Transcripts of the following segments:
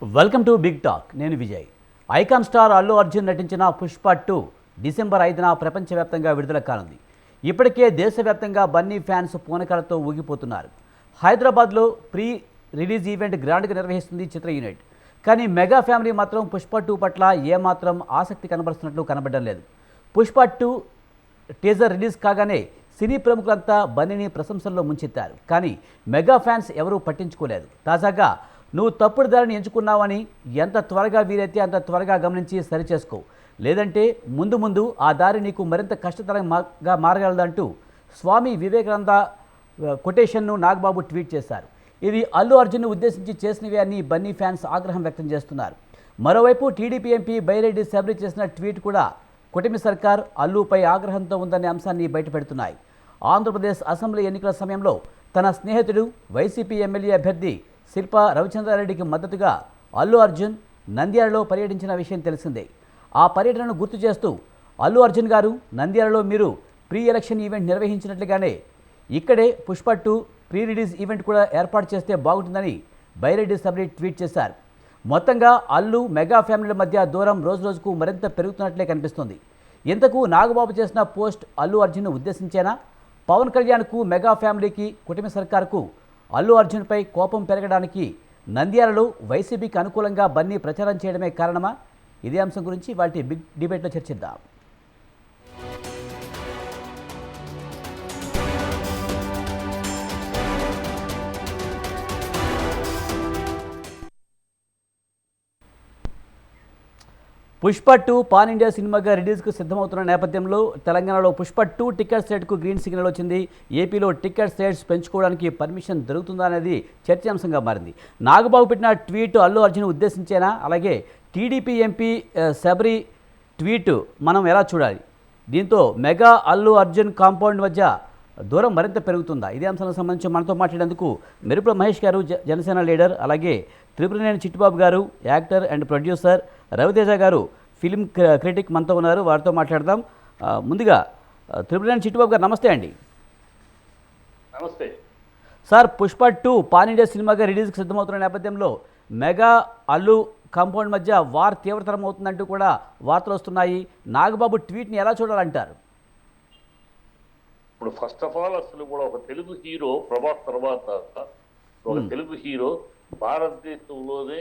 Welcome to big talk. నేను Vijay. Icon star Allu Arjun నటించిన Pushpa 2 December 5న ప్రపంచవ్యాప్తంగా విడుదల కానుంది. ఇప్పటికే దేశవ్యాప్తంగా బన్నీ ఫ్యాన్స్ పూనకాలతో ఊగిపోతున్నారు. హైదరాబాద్లో ప్రీ రిలీజ్ ఈవెంట్ గ్రాండ్గా నిర్వహిస్తుంది చిత్ర యూనిట్. కానీ మెగా ఫ్యామిలీ మాత్రం పుష్ప 2 పట్ల ఏమాత్రం ఆసక్తి కనబరుస్తున్నట్లు కనబడడం లేదు. పుష్ప 2 టీజర్ రిలీజ్ కాగానే సినీ ప్రముఖులంతా బన్నీని ప్రశంసల్లో ముంచెత్తారు. కానీ మెగా ఫ్యాన్స్ ఎవరూ పట్టించుకోలేదు. తాజాగా నువ్వు తప్పుడు దారిని ఎంచుకున్నావని ఎంత త్వరగా వీలైతే అంత త్వరగా గమనించి సరిచేసుకో, లేదంటే ముందు ముందు ఆ దారి నీకు మరింత కష్టతరంగా మారగలదంటూ స్వామి వివేకానంద కొటేషన్ను నాగబాబు ట్వీట్ చేశారు. ఇది అల్లు అర్జున్ను ఉద్దేశించి చేసినవి అని బన్నీ ఫ్యాన్స్ ఆగ్రహం వ్యక్తం చేస్తున్నారు. మరోవైపు టీడీపీ ఎంపీ బైరెడ్డి శబరి చేసిన ట్వీట్ కూడా కూటమి సర్కార్ అల్లుపై ఆగ్రహంతో ఉందనే అంశాన్ని బయటపెడుతున్నాయి. ఆంధ్రప్రదేశ్ అసెంబ్లీ ఎన్నికల సమయంలో తన స్నేహితుడు వైసీపీ ఎమ్మెల్యే అభ్యర్థి శిల్పా రవిచంద్రారెడ్డికి మద్దతుగా అల్లు అర్జున్ నంద్యాలలో పర్యటించిన విషయం తెలిసిందే. ఆ పర్యటనను గుర్తు చేస్తూ అల్లు అర్జున్ గారు, నంద్యాలలో మీరు ప్రీ ఎలక్షన్ ఈవెంట్ నిర్వహించినట్లుగానే ఇక్కడే పుష్ప 2 ప్రీ రిలీజ్ ఈవెంట్ కూడా ఏర్పాటు చేస్తే బాగుంటుందని బైరెడ్డి సబరి ట్వీట్ చేశారు. మొత్తంగా అల్లు మెగా ఫ్యామిలీల మధ్య దూరం రోజురోజుకు మరింత పెరుగుతున్నట్లే కనిపిస్తుంది. ఇంతకు నాగబాబు చేసిన పోస్ట్ అల్లు అర్జున్ను ఉద్దేశించేనా? పవన్ కళ్యాణ్కు, మెగా ఫ్యామిలీకి, కూటమి సర్కార్కు అల్లు అర్జున్పై కోపం పెరగడానికి నంద్యాలలో వైసీపీకి అనుకూలంగా బన్నీ ప్రచారం చేయడమే కారణమా? ఇదే అంశం గురించి వాటి బిగ్ డిబేట్లో చర్చిద్దాం. పుష్ప 2 పాన్ ఇండియా సినిమాగా రిలీజ్కు సిద్ధమవుతున్న నేపథ్యంలో తెలంగాణలో పుష్ప 2 టికెట్ సేట్కు గ్రీన్ సిగ్నల్ వచ్చింది. ఏపీలో టికెట్ సేట్స్ పెంచుకోవడానికి పర్మిషన్ దొరుకుతుందా అనేది చర్చాంశంగా మారింది. నాగబాబు పెట్టిన ట్వీట్ అల్లు అర్జున్ ఉద్దేశించేనా? అలాగే టీడీపీ ఎంపీ శబరి ట్వీట్ మనం ఎలా చూడాలి? దీంతో మెగా అల్లు అర్జున్ కాంపౌండ్ మధ్య దూరం మరింత పెరుగుతుందా? ఇదే అంశానికి సంబంధించి మనతో మాట్లాడేందుకు మెరుపుల మహేష్ గారు, జనసేన లీడర్, అలాగే త్రిపురనేని చిట్టిబాబు గారు, యాక్టర్ అండ్ ప్రొడ్యూసర్, రవితేజ గారు, ఫిలిం క్రిటిక్ మనతో ఉన్నారు. వారితో మాట్లాడదాం. ముందుగా త్రిపురనేని చిట్టిబాబు గారు, నమస్తే అండి. నమస్తే సార్, పుష్ప 2 పాన్ ఇండియా సినిమాగా రిలీజ్కి సిద్ధమవుతున్న నేపథ్యంలో మెగా అల్లు కాంపౌండ్ మధ్య వార్ తీవ్రతరం అవుతుందంటూ కూడా వార్తలు వస్తున్నాయి. నాగబాబు ట్వీట్ని ఎలా చూడాలంటారు? ఇప్పుడు ఫస్ట్ ఆఫ్ ఆల్ అసలు కూడా ఒక తెలుగు హీరో ప్రభాస్ తర్వాత ఒక తెలుగు హీరో భారతదేశంలోనే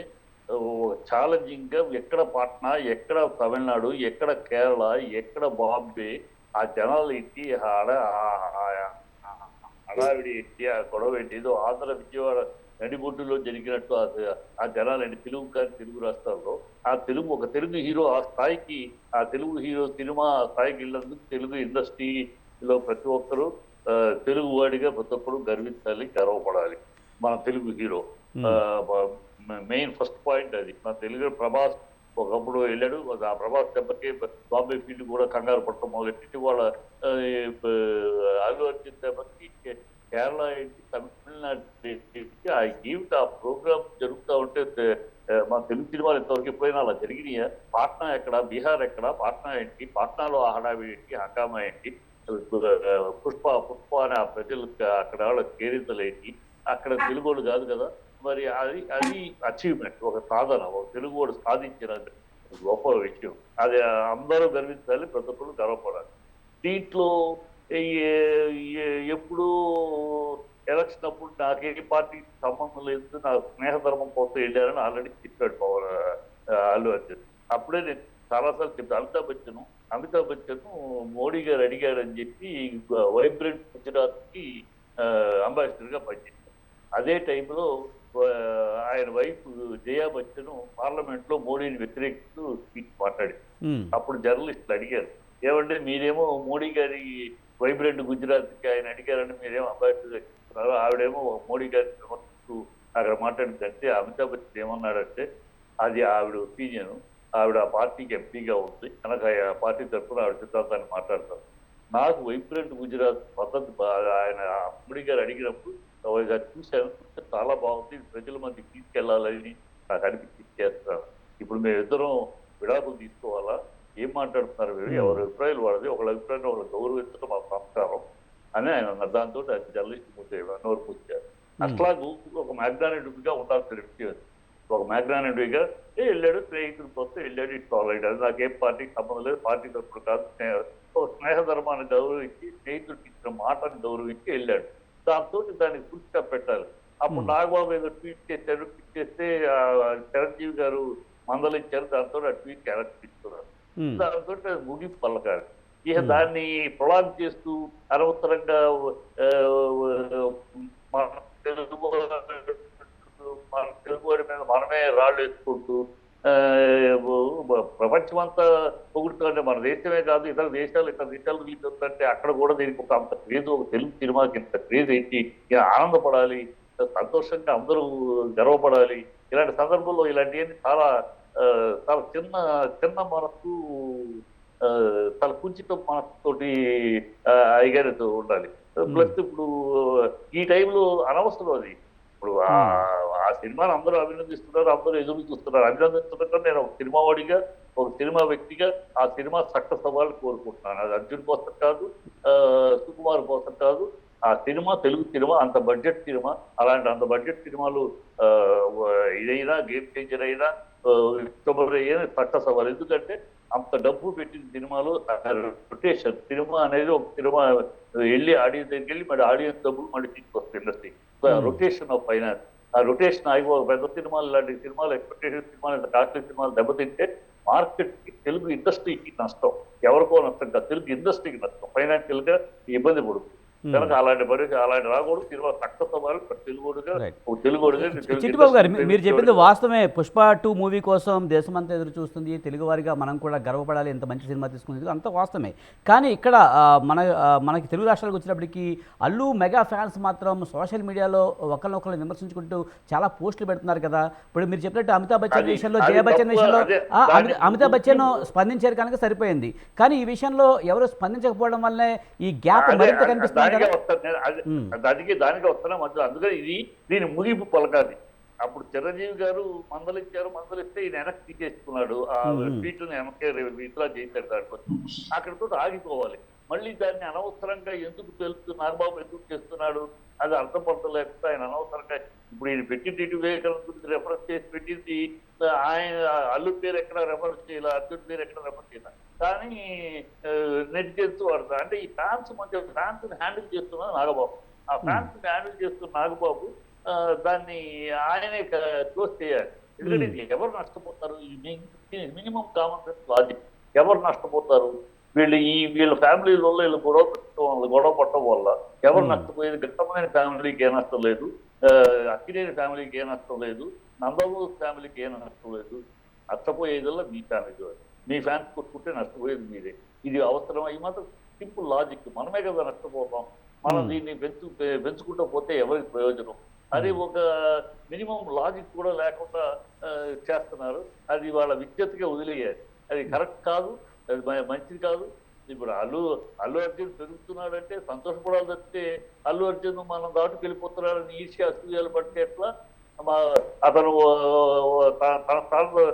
ఛాలెంజింగ్ గా ఎక్కడ పాట్నా, ఎక్కడ తమిళనాడు, ఎక్కడ కేరళ, ఎక్కడ బాంబే ఆ జనాలు ఎట్టి హడావిడి ఎట్టి ఆ గొడవ ఎట్టి ఏదో ఆంధ్ర విజయవాడ నడిబొడ్డులో జరిగినట్టు ఆ జనాలండి తెలుగు కానీ తెలుగు రాష్ట్రాల్లో ఆ ఒక తెలుగు హీరో ఆ స్థాయికి, ఆ తెలుగు హీరో సినిమా స్థాయికి వెళ్ళినందుకు తెలుగు ఇండస్ట్రీలో ప్రతి ఒక్కరూ తెలుగు వాడిగా ప్రతి ఒక్కరు గర్వించాలి, గర్వపడాలి. మన Telugu hero main first point అది. మన తెలుగు ప్రభాస్ ఒకప్పుడు వెళ్ళాడు. ఆ ప్రభాస్ దెబ్బకి బాంబే ఫీల్డ్ కూడా కంగారు పడటం మొదలెట్టి వాళ్ళ అల్లు అర్జున్ దెబ్బకి కేరళ ఏంటి, తమిళనాడు ఆ ఈవిట ఆ ప్రోగ్రామ్ జరుగుతూ ఉంటే మన తెలుగు సినిమాలు ఇంతవరకు ఎప్పుడైనా అలా జరిగినాయా? పాట్నా ఎక్కడ, బీహార్ ఎక్కడ, పాట్నా ఏంటి, పాట్నాలో ఆ హడావిడి ఏంటి, హంగామా ఏంటి, పుష్ప అనే ఆ ప్రజలకు అక్కడ వాళ్ళ కేరింతలు ఏంటి, అక్కడ తెలుగోడు కాదు కదా. మరి అది అచీవ్మెంట్, ఒక సాధన, ఒక తెలుగువాడు సాధించిన గొప్ప విషయం. అది అందరూ గర్వించాలి, ప్రతి ఒక్కరు గర్వపడాలి. దీంట్లో ఎప్పుడు ఎలక్షన్ అప్పుడు నాకే పార్టీకి సంబంధం లేదు, నా స్నేహధర్మం కోసం వెళ్ళారని ఆల్రెడీ చెప్పాడు అల్లు అర్జున్. అప్పుడే నేను చాలాసార్లు చెప్పాను, అమితాబ్ బచ్చన్ మోడీ గారు అడిగారని చెప్పి వైబ్రెంట్ గుజరాత్కి అంబాసిడర్గా పనిచేశారు. అదే టైంలో ఆయన వైఫ్ జయా బచ్చన్ పార్లమెంట్ లో మోడీని వ్యతిరేకిస్తూ స్పీచ్ మాట్లాడింది. అప్పుడు జర్నలిస్టులు అడిగారు, ఏమంటే మీరేమో మోడీ గారి వైబ్రెంట్ గుజరాత్ కి ఆయన అడిగారని మీరేమో అంబాసిడర్ చెప్తున్నారు, ఆవిడేమో మోడీ గారిని విమర్శిస్తూ అక్కడ మాట్లాడిందంటే అమితాబ్ బచ్చన్ ఏమన్నాడంటే అది ఆవిడ ఒపీనియన్, ఆవిడ ఆ పార్టీకి ఎంపీగా ఉంది కనుక ఆ పార్టీ తరఫున ఆవిడ సిద్ధాంతాన్ని మాట్లాడతారు. నాకు వైబ్రెంట్ గుజరాత్ మద్దతు ఆయన మోడీ గారు అడిగినప్పుడు చూశాను, చాలా బాగుంది, ప్రజల మధ్య తీసుకెళ్లాలని నాకు అనిపించి చేస్తున్నాను. ఇప్పుడు మేమిద్దరం విడాకులు తీసుకోవాలా, ఏం మాట్లాడుతున్నారు మీరు, ఎవరి అభిప్రాయాలు వాడది, ఒకళ్ళ అభిప్రాయాన్ని ఒకళ్ళు గౌరవించడం మా సంస్కారం అని ఆయన అన్నారు. దాంతో జర్నలిస్ట్ నోరు పూర్చారు. అట్లాగూ ఒక మ్యాగ్నానిటీగా ఉండాల్సిన వ్యక్తి. ఒక మ్యాగ్నానిటీగా వెళ్ళాడు, స్నేహితుల కోసం వెళ్ళాడు, ఇట్స్ ఆల్ రైట్. అది నాకేం పార్టీకి సంబంధం లేదు, పార్టీ తరపున కాదు, స్నేహ ధర్మాన్ని గౌరవించి, స్నేహితుడికి ఇచ్చిన మాటని గౌరవించి వెళ్ళాడు. దాంతో దానికి ఫుల్ స్టాప్ పెట్టాలి. అప్పుడు నాగబాబు ఏదో ట్వీట్ చేశాడు, ట్వీట్ చేస్తే చిరంజీవి గారు మందలించారు, దాంతో ఆ ట్వీట్ కరెక్ట్ ఇస్తున్నారు. దాంతో ముగింపు పలకాలి. ఇక దాన్ని ప్రొలాంగ్ చేస్తూ అనవసరంగా మన తెలుగు వాడి మీద మనమే రాళ్ళు వేసుకుంటూ ప్రపంచమంతా పొగుడుతుంటే మన దేశమే కాదు ఇతర దేశాలు రిలీజ్ అవుతుంటే అక్కడ కూడా దీనికి ఒక అంత క్రేజ్, ఒక తెలుగు సినిమాకి ఇంత క్రేజ్ ఏంటి, ఆనందపడాలి, సంతోషంగా అందరూ గర్వపడాలి. ఇలాంటి సందర్భంలో ఇలాంటివన్నీ చాలా చాలా చిన్న చిన్న మనసు, చాలా కుంచిత మనసుతోటి అయ్యగారితో ఉండాలి. ప్లస్ ఇప్పుడు ఈ టైంలో అనవసరం అది. ఇప్పుడు ఆ సినిమాని అందరూ అభినందిస్తున్నారు, అందరూ ఎదురు చూస్తున్నారు. అభినందిస్తున్నట్టు నేను ఒక సినిమా వాడిగా, ఒక సినిమా వ్యక్తిగా ఆ సినిమా సక్సెస్ అవ్వాలని కోరుకుంటున్నాను. అది అర్జున్ కోసం కాదు, సుకుమార్ కోసం కాదు. ఆ సినిమా తెలుగు సినిమా, అంత బడ్జెట్ సినిమా, అలాంటి అంత బడ్జెట్ సినిమాలు ఇదైనా గేమ్ చేంజర్ అయినా అయినా సక్సెస్ అవ్వాలి. ఎందుకంటే అంత డబ్బు పెట్టిన సినిమాలు రొటేషన్, సినిమా అనేది ఒక సినిమా వెళ్ళి ఆడియన్స్ దగ్గరికి వెళ్ళి మళ్ళీ ఆడియన్స్ డబ్బులు మళ్ళీ తీసుకొస్తుంది ఇండస్ట్రీ. రొటేషన్ ఆఫ్ ఫైనాన్స్, ఆ రొటేషన్ ఆగిపోవాలి. పెద్ద సినిమాలు ఇలాంటి సినిమాలు, ఎక్స్పెక్టేషన్ సినిమాలు, కాస్ట్లీ సినిమాలు దెబ్బతింటే మార్కెట్ కి, తెలుగు ఇండస్ట్రీకి నష్టం. ఎవరికో నష్టం కాదు, తెలుగు ఇండస్ట్రీకి నష్టం, ఫైనాన్షియల్ గా ఇబ్బంది పడుతుంది. కనుక అలాంటి రాకూడదు. సినిమా సక్సెస్ అవ్వాలి. తెలుగుడుగా చిట్టిబాబు గారు, మీరు చెప్పింది వాస్తవమే. పుష్ప 2 మూవీ కోసం దేశమంతా ఎదురు చూస్తుంది, తెలుగువారిగా మనం కూడా గర్వపడాలి, ఎంత మంచి సినిమా తీసుకుంది, అంత వాస్తవమే. కానీ ఇక్కడ మనకి తెలుగు రాష్ట్రాలకు వచ్చినప్పటికీ అల్లు మెగా ఫ్యాన్స్ మాత్రం సోషల్ మీడియాలో ఒకరినొకరు విమర్శించుకుంటూ చాలా పోస్టులు పెడుతున్నారు కదా. ఇప్పుడు మీరు చెప్పినట్టు అమితాబ్ బచ్చన్ విషయంలో, జయ బచ్చన్ విషయంలో అమితాబ్ బచ్చన్ స్పందించారు కనుక సరిపోయింది. కానీ ఈ విషయంలో ఎవరు స్పందించకపోవడం వల్లనే ఈ గ్యాప్ మరింత కనిపిస్తుంది. దానికి వస్తున్నా మధ్యలో. అందుకని దీని ముగింపు పలకాలి. అప్పుడు చిరంజీవి గారు మందలిస్తే ఈయన వెనక్కి తీసేసుకున్నాడు, ఆ ట్వీట్ని వెనక్కి విత్డ్రా చేశాడు. దానికోసం అక్కడితో ఆగిపోవాలి. మళ్ళీ దాన్ని అనవసరంగా ఎందుకు నాగబాబు ఎందుకు చేస్తున్నాడు అది అర్థపడలేకపోతే ఆయన అనవసరంగా ఇప్పుడు ఈయన పెట్టింది వివేకానంద గురించి రెఫరెన్స్ చేసి పెట్టింది, ఆయన అల్లు పేరు ఎక్కడ రెఫరెన్స్ చేయాలి, అర్జున్ పేరు ఎక్కడ రెఫరెన్స్ చేయాలి. కానీ నెట్ చేస్తూ వాడతారు. అంటే ఈ ఫ్యాన్స్ మధ్య ఫ్యాన్స్ హ్యాండిల్ చేస్తున్నారు నాగబాబు. ఆ ఫ్యాన్స్ హ్యాండిల్ చేస్తున్న నాగబాబు దాన్ని ఆయనే క్లోజ్ చేయాలి. ఎందుకంటే ఎవరు నష్టపోతారు? Minimum common sense logic. ఎవరు నష్టపోతారు? వీళ్ళ ఫ్యామిలీలలో వీళ్ళు గొడవ పట్టడం వల్ల ఎవరు నష్టపోయేది? ఘట్టమైన ఫ్యామిలీకి ఏ నష్టం లేదు, అక్కినేని ఫ్యామిలీకి ఏ నష్టం లేదు, నందమూరి ఫ్యామిలీకి ఏ నష్టం లేదు. నష్టపోయేదల్లా మీ ఫ్యామిలీ, మీ ఫ్యాన్స్ కొట్టుకుంటే నష్టపోయేది మీరే. ఇది అవసరం. ఈ మాత్రం సింపుల్ లాజిక్. మనమే కదా నష్టపోతాం. మనం దీన్ని పెంచుకుంటూ పోతే ఎవరికి ప్రయోజనం? అది ఒక మినిమం లాజిక్ కూడా లేకుండా చేస్తున్నారు. అది వాళ్ళ విజ్ఞతగా వదిలేయాలి. అది కరెక్ట్ కాదు, అది మంచిది కాదు. ఇప్పుడు అల్లు అర్జున్ పెరుగుతున్నాడంటే సంతోషపడాలి తప్పితే అల్లు అర్జున్ మనం దాటుకు వెళ్ళిపోతున్నాడని ఈర్ష్య అసూయాలు పడితే ఎట్లా? అతను తన స్థానంలో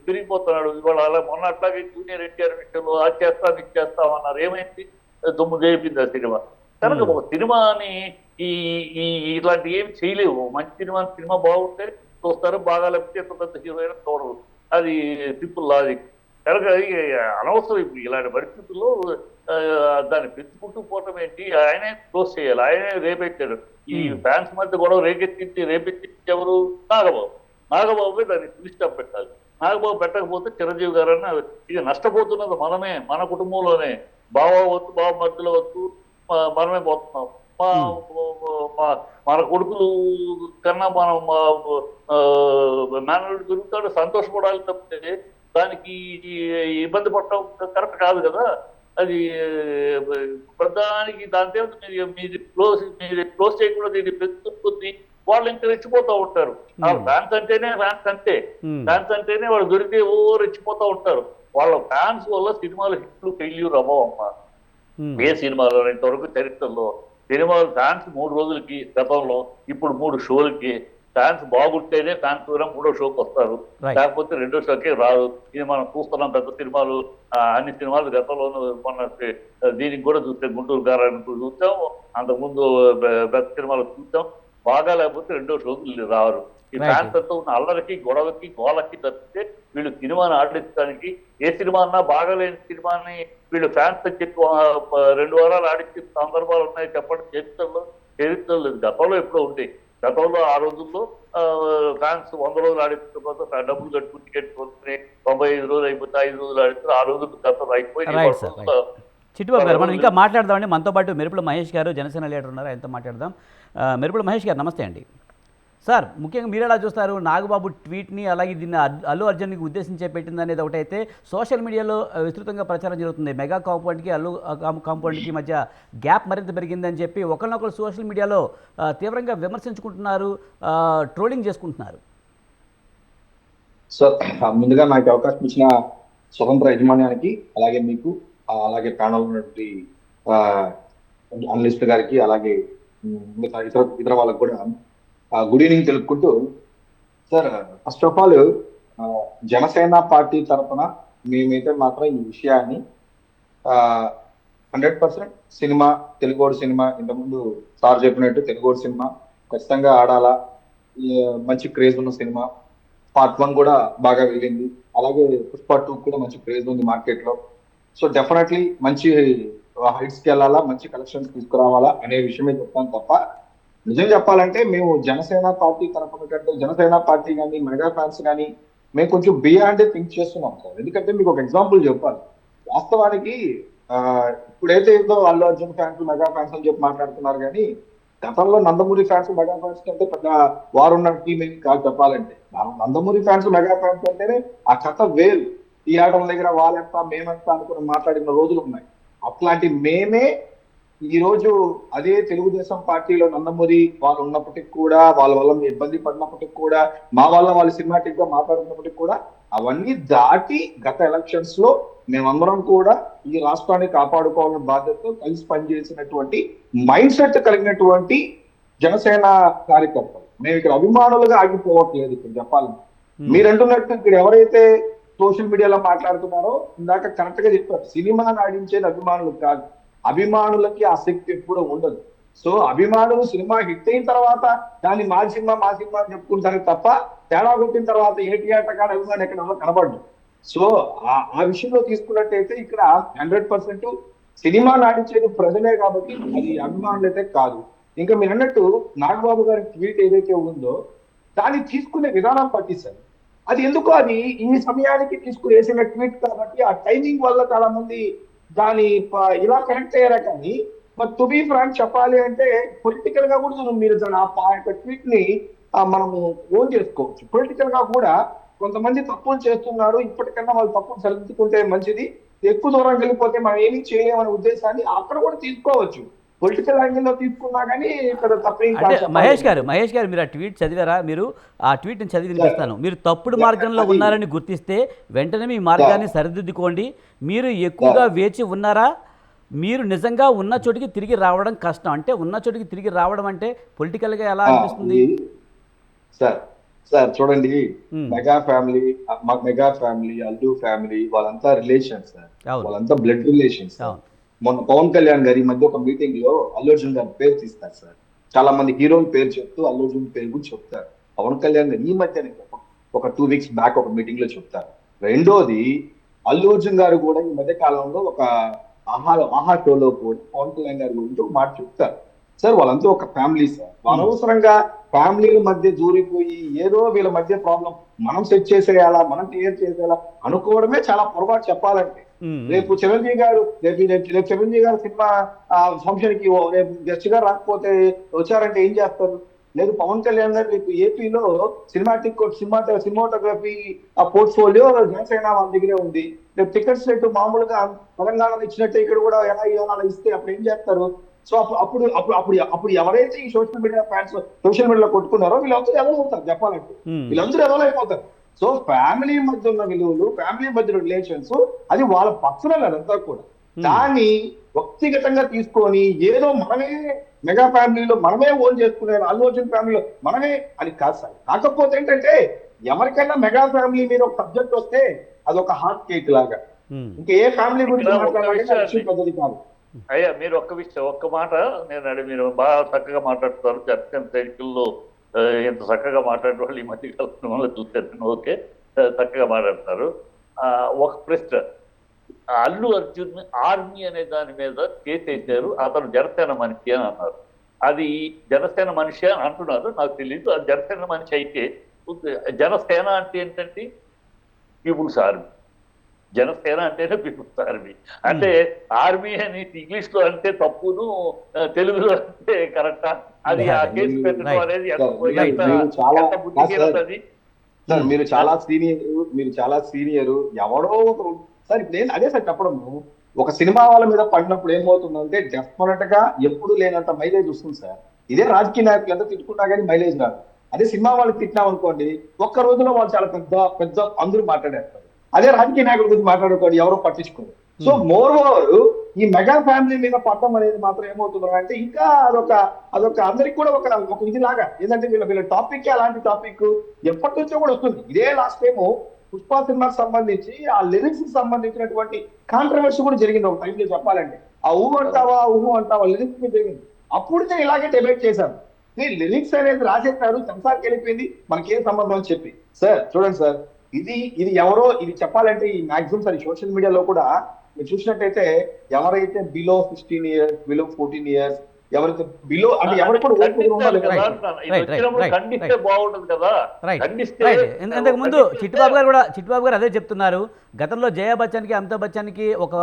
పెరిగిపోతున్నాడు. ఇవాళ అలా మొన్న అట్లాగే జూనియర్ ఎన్టీఆర్ విషయంలో అది చేస్తాం ఇది చేస్తాం అన్నారు. ఏమైంది? దుమ్ము చేయింది ఆ సినిమా. కనుక ఒక సినిమాని ఇట్లాంటి ఏం చేయలేవు. మంచి సినిమా బాగుంటే చూస్తారు, బాగా లేకపోతే ఎంత పెద్ద హీరోయిన్ చూడరు. అది సింపుల్ లాజిక్. కనుక అనవసరం ఇప్పుడు ఇలాంటి పరిస్థితుల్లో దాన్ని పెంచుకుంటూ పోవటం ఏంటి? ఆయనే క్లోజ్ చేయాలి. ఆయనే రేపెట్టాడు. ఈ ఫ్యాన్స్ మధ్య గొడవ రేపెత్తించి ఎవరు? నాగబాబు దాన్ని ఫుల్ పెట్టాలి. నాగబాబు పెట్టకపోతే చిరంజీవి గారన్నా ఇది నష్టపోతున్నది మనమే, మన కుటుంబంలోనే. బావ వద్దు, బావ మధ్యలో వద్దు, మనమే పోతున్నాం. మన కొడుకులు కన్నా మనం మేనల్లుడు పెరుగుతాడు, సంతోషపడాలి తప్పితే దానికి ఇబ్బంది పడటం కరెక్ట్ కాదు కదా. అది ప్రధానికి దాంతో మీరు క్లోజ్ చేయకుండా దీన్ని పెంచుతుంది. వాళ్ళు ఇంకా రెచ్చిపోతూ ఉంటారు. ఫ్యాన్స్ అంటేనే ఫ్యాన్స్ అంటేనే వాళ్ళు దొరికితే రెచ్చిపోతూ ఉంటారు. వాళ్ళ ఫ్యాన్స్ వల్ల సినిమాలు హిట్లు ఫెయిల్యూర్ అవ్వమ్మా. ఏ సినిమాలో ఇంతవరకు చరిత్రలో సినిమాలు ఫ్యాన్స్ 3 రోజులకి గతంలో, ఇప్పుడు 3 షోలకి. ఫ్యాన్స్ బాగుంటేనే ఫ్యాన్స్ కూడా 3వ షోకి వస్తారు, లేకపోతే 2వ షోకే రాదు. ఇది మనం చూస్తున్నాం. పెద్ద సినిమాలు అన్ని సినిమాలు గతంలోనూ మొన్న దీనికి కూడా చూస్తే గుంటూరు గారాన్ని చూసాం, అంతకుముందు పెద్ద సినిమాలు చూసాం. బాగా లేకపోతే 2వ షోకి రారు. ఈ రైట్. ఫ్యాన్స్ అంతా ఉన్న అల్లరికి గొడవకి గోలకి తప్పితే వీళ్ళు సినిమాని ఆడించడానికి ఏ సినిమా అన్నా బాగాలేని సినిమాని వీళ్ళు ఫ్యాన్స్ అని చెప్పి 2 వారాలు ఆడించిన సందర్భాలు ఉన్నాయి చెప్పండి. చరిత్రలో లేదు. గతంలో ఎప్పుడో ఉంది. గతంలో ఆ రోజుల్లో ఫ్యాన్స్ 100 రోజులు ఆడిన తర్వాత డబ్బులు కట్టుకుని టికెట్ కొనుక్కుని 95 రోజులు అయిపోతే 5 రోజులు ఆడిస్తారు. ఆ రోజులు గతం అయిపోయి రైట్ సార్, రైట్. చిట్టుబాబు గారు, మనం ఇంకా మాట్లాడదామండి. మనతో పాటు మెరుపుల మహేష్ గారు, జనసేన లీడర్ ఉన్నారు, ఆయనతో మాట్లాడదాం. మెరుపుల మహేష్ గారు, నమస్తే అండి. సార్, ముఖ్యంగా మీరు ఎలా చూస్తారు? నాగబాబు ట్వీట్ని, అలాగే దీన్ని అల్లు అర్జున్కి ఉద్దేశించే పెట్టింది అనేది ఒకటైతే సోషల్ మీడియాలో విస్తృతంగా ప్రచారం జరుగుతుంది. మెగా కాంపౌండ్కి అల్లు కాంపౌండ్కి మధ్య గ్యాప్ మరింత పెరిగిందని చెప్పి ఒకరినొకరు సోషల్ మీడియాలో తీవ్రంగా విమర్శించుకుంటున్నారు, ట్రోలింగ్ చేసుకుంటున్నారు. సో ముందుగా నాకు అవకాశం ఇచ్చిన స్వతంత్ర యజమాన్యానికి, అలాగే మీకు, అలాగే ప్యానల్ ఉన్నటువంటి అనలిస్ట్ గారికి, అలాగే మిగతా ఇతర వాళ్ళకు కూడా గుడ్ ఈవినింగ్ తెలుపుకుంటూ, sir first of all Janasena party తరఫున మేమైతే మాత్రం ఈ విషయాన్ని 100% సినిమా, తెలుగోడు సినిమా, ఇంతకుముందు సార్ చెప్పినట్టు తెలుగోడు సినిమా ఖచ్చితంగా ఆడాలా, మంచి క్రేజ్ ఉన్న సినిమా. పార్ట్ 1 కూడా బాగా వెళ్ళింది, అలాగే పుష్ప 2 కూడా మంచి క్రేజ్ ఉంది మార్కెట్ లో. సో డెఫినెట్లీ మంచి హైట్స్ కి వెళ్ళాలా, మంచి కలెక్షన్స్ తీసుకురావాలా అనే విషయమే చెప్తాను తప్ప, నిజం చెప్పాలంటే మేము జనసేన పార్టీ తరఫున కంటే, జనసేన పార్టీ కానీ మెగా ఫ్యాన్స్ కానీ మేము కొంచెం బియాండ్ థింక్ చేస్తున్నాం సార్. ఎందుకంటే మీకు ఒక ఎగ్జాంపుల్ చెప్పాలి. వాస్తవానికి ఇప్పుడైతే ఏదో Allu Arjun fans, mega fans అని చెప్పి మాట్లాడుతున్నారు, కానీ గతంలో నందమూరి ఫ్యాన్స్, మెగా ఫ్యాన్స్ కంటే పెద్ద వారున్న టీం ఏమి కాదు చెప్పాలంటే. నందమూరి ఫ్యాన్స్, మెగా ఫ్యాన్స్ అంటేనే ఆ కథ వేరు. థియేటర్ల దగ్గర వాళ్ళంతా మేమంతా అనుకుని మాట్లాడిన రోజులు ఉన్నాయి. అట్లాంటి మేమే ఈ రోజు అదే తెలుగుదేశం పార్టీలో నందమూరి వాళ్ళు ఉన్నప్పటికీ కూడా, వాళ్ళ వల్ల ఇబ్బంది పడినప్పటికీ కూడా, మా వల్ల వాళ్ళు సినిమాటిక్ గా మాట్లాడుతున్నప్పటికీ కూడా, అవన్నీ దాటి గత ఎలక్షన్స్ లో మేమందరం కూడా ఈ రాష్ట్రాన్ని కాపాడుకోవాలని బాధ్యతతో కలిసి పనిచేసినటువంటి మైండ్ సెట్ కలిగినటువంటి జనసేన కార్యకర్తలు. మేము ఇక్కడ అభిమానులుగా ఆగిపోవట్లేదు. ఇక్కడ చెప్పాలంటే మీరు అంటున్నట్టు ఇక్కడ ఎవరైతే సోషల్ మీడియాలో మాట్లాడుతున్నారో ఇందాక కరెక్ట్ గా చెప్పారు, సినిమాని ఆడించేది అభిమానులు కాదు. అభిమానులకి ఆ శక్తి ఎప్పుడూ ఉండదు. సో అభిమానులు సినిమా హిట్ అయిన తర్వాత దాన్ని మా సినిమా అని చెప్పుకుంటారు తప్ప, తేడా కొట్టిన తర్వాత ఏ థియేటర్ కాడ అభిమాని ఎక్కడ కనబడ్డు. సో ఆ విషయంలో తీసుకున్నట్టయితే ఇక్కడ 100% సినిమా నాడించేది ప్రజలే కాబట్టి అది అభిమానులు అయితే కాదు. ఇంకా మీరు అన్నట్టు నాగబాబు గారి ట్వీట్ ఏదైతే ఉందో దాన్ని తీసుకునే విధానం పట్టిస్తారు. అది ఎందుకో అది ఈ సమయానికి వేసిన ట్వీట్ కాబట్టి ఆ టైమింగ్ వల్ల చాలా మంది దాని ఇలా కనెక్ట్ అయ్యారా. కానీ మరి టు బి ఫ్రాంక్ చెప్పాలి అంటే పొలిటికల్ గా కూడా మీరు దాని ఆ యొక్క ట్వీట్ ని మనము ఓన్ చేసుకోవచ్చు. పొలిటికల్ గా కూడా కొంతమంది తప్పులు చేస్తున్నారు, ఇప్పటికన్నా వాళ్ళు తప్పులు సరిదిద్దుకుంటే మంచిది, ఎక్కువ దూరం వెళ్ళిపోతే మనం ఏమీ చేయలేమనే ఉద్దేశాన్ని అక్కడ కూడా తీసుకోవచ్చు. పొలిటికల్ యాంగిల్ లో తీసుకున్నా కానీ ఇక్కడ తప్పేం అంటే కాదు. మహేష్ గారు మీరు ఆ ట్వీట్ చదివారా? మీరు ఆ ట్వీట్ని చదివి వినిపిస్తాను. మీరు తప్పుడు మార్గంలో ఉన్నారని గుర్తిస్తే వెంటనే మీ మార్గాన్ని సరిదిద్దుకోండి. మీరు ఎక్కువగా వేచి ఉన్నారా? మీరు నిజంగా ఉన్న చోటికి తిరిగి రావడం కష్టం. అంటే ఉన్న చోటికి తిరిగి రావడం అంటే పొలిటికల్గా ఎలా అనిపిస్తుంది? సార్ చూడండి, మెగా ఫ్యామిలీ, అల్లు ఫ్యామిలీ వాళ్ళంతా రిలేషన్స్ సార్, వాళ్ళంతా బ్లడ్ రిలేషన్స్. మొన్న పవన్ కళ్యాణ్ గారి మధ్య ఒక మీటింగ్ లో అల్లు అర్జున్ గారి పేరు తీస్తారు సార్. చాలా మంది హీరోల పేరు చెప్తూ అల్లు అర్జున్ పేరు కూడా చెప్తారు. పవన్ కళ్యాణ్ గారు ఈ మధ్య ఒక 2 weeks బ్యాక్ ఒక మీటింగ్ లో చెప్తారు. రెండోది, అల్లు అర్జున్ గారు కూడా ఈ మధ్య కాలంలో ఒక ఆహా షోలో కూడా పవన్ కళ్యాణ్ గారి గురించి ఒక మాట చెప్తారు. సార్ వాళ్ళంతా ఒక ఫ్యామిలీ సార్. అనవసరంగా ఫ్యామిలీల మధ్య దూరిపోయి ఏదో వీళ్ళ మధ్య ప్రాబ్లం మనం సెట్ చేసేయాలా, మనం క్లియర్ చేసేయాలా అనుకోవడమే చాలా పొరపాటు చెప్పాలంటే. రేపు చిరంజీవి గారు సినిమా ఫంక్షన్ కి రేపు గెస్ట్ గా రాకపోతే వచ్చారంటే ఏం చేస్తారు? లేదు పవన్ కళ్యాణ్ గారు రేపు ఏపీలో సినిమాటోగ్రఫీ ఆ పోర్ట్ఫోలియో జనసేన వాళ్ళ దగ్గరే ఉంది. రేపు టికెట్స్ రేటు మామూలుగా తెలంగాణలో ఇచ్చినట్టే ఇక్కడ కూడా ఎలా ఇస్తే అప్పుడు ఏం చేస్తారు? సో అప్పుడు ఎవరైతే ఈ సోషల్ మీడియా ఫ్యాన్స్ సోషల్ మీడియాలో కొట్టుకున్నారో వీళ్ళందరూ ఎవరైపోతారు చెప్పాలంటే, వీళ్ళందరూ ఎవరైపోతారు. సో ఫ్యామిలీ మధ్య ఉన్న విలువలు, ఫ్యామిలీ మధ్య రిలేషన్స్ అది వాళ్ళ పర్సనల్ అదంతా కూడా. దాన్ని వ్యక్తిగతంగా తీసుకొని ఏదో మనమే మెగా ఫ్యామిలీలో మనమే ఓన్ చేసుకునే అల్లు అర్జున్ ఫ్యామిలీలో మనమే అని కాదు సార్. కాకపోతే ఏంటంటే ఎవరికైనా మెగా ఫ్యామిలీ మీద ఒక సబ్జెక్ట్ వస్తే అదొక హాట్ కేక్ లాగా. ఇంకా ఏ ఫ్యామిలీ గురించి మాట్లాడాలంటే పద్ధతి కాదు. అయ్యా మీరు ఒక్క మాట నేను మీరు బాగా చక్కగా మాట్లాడుతున్నారు. జనసేన సైకిల్లో ఎంత చక్కగా మాట్లాడే వాళ్ళు ఈ మధ్య కాలంలో చూశారు నేను. ఓకే, చక్కగా మాట్లాడతారు. ఒక ప్రశ్న, అల్లు అర్జున్ ఆర్మీ అనే దాని మీద కేసు వేశారు, అతను జనసేన మనిషి అని అన్నారు. అది జనసేన మనిషి అని అంటున్నారు, నాకు తెలియదు. అది జనసేన మనిషి అయితే జనసేన అంటే ఏంటంటే పీపుల్స్ ఆర్మీ. జనసేన అంటేనే పీపుల్స్ ఆర్మీ. అంటే ఆర్మీ అని ఇంగ్లీష్ లో అంటే తప్పును, తెలుగులో అంటే కరెక్టా? అది ఆ కేసు పెట్టడం అనేది ఎంత బుద్ధిహీనత అది. సార్ మీరు చాలా సీనియర్ ఎవడో ఒకరు సార్. ఇప్పుడు అదే సార్ చెప్పడము, ఒక సినిమా వాళ్ళ మీద పడినప్పుడు ఏమవుతుందంటే డెఫినెట్ గా ఎప్పుడు లేనంత మైలేజ్ వస్తుంది సార్. ఇదే రాజకీయ నాయకులు ఎంత తిట్టుకున్నా కానీ మైలేజ్ రాదు. అదే సినిమా వాళ్ళకి తిట్టినాం అనుకోండి, ఒక్క రోజులో వాళ్ళు చాలా పెద్ద పెద్ద అందరూ మాట్లాడేస్తారు. అదే రాజకీయ నాయకుల గురించి మాట్లాడుకోండి, ఎవరో పట్టించుకోరు. సో మోర్ ఓవర్ ఈ మెగా ఫ్యామిలీ మీద పడటం అనేది మాత్రం ఏమవుతుంది అంటే ఇంకా అదొక అందరికి కూడా ఒక ఇది లాగా, ఏంటంటే వీళ్ళ టాపిక్ అలాంటి టాపిక్ ఎప్పటి నుంచో కూడా వస్తుంది. ఇదే లాస్ట్ టైము పుష్ప సినిమాకి సంబంధించి ఆ లిరిక్స్ కి సంబంధించినటువంటి కాంట్రవర్సీ కూడా జరిగింది ఒక టైంలో చెప్పాలంటే. ఆ ఊహు అంటావా లిరిక్స్ మీద జరిగింది. అప్పుడు నేను ఇలాగే డిబేట్ చేశాను. లిరిక్స్ అనేది రాసేస్తారు, సెన్సార్కి వెళ్ళిపోయింది, మనకేం సంబంధం అని చెప్పి. సార్ చూడండి సార్, ఇది ఎవరో ఇది చెప్పాలంటే ఈ మాక్సిమం సార్ సోషల్ మీడియాలో కూడా మీరు చూసినట్టయితే ఎవరైతే బిలో 16 years, బిలో 14 years, ఎవరైతే బిలో అంటే ఎవరు కూడా ఖండిస్తే బాగుంటుంది కదా. ఇంతకు ముందు చిట్టుబాబు గారు అదే చెప్తున్నారు. గతంలో జయా బచ్చన్కి అమితాబ్ బచ్చన్కి ఒక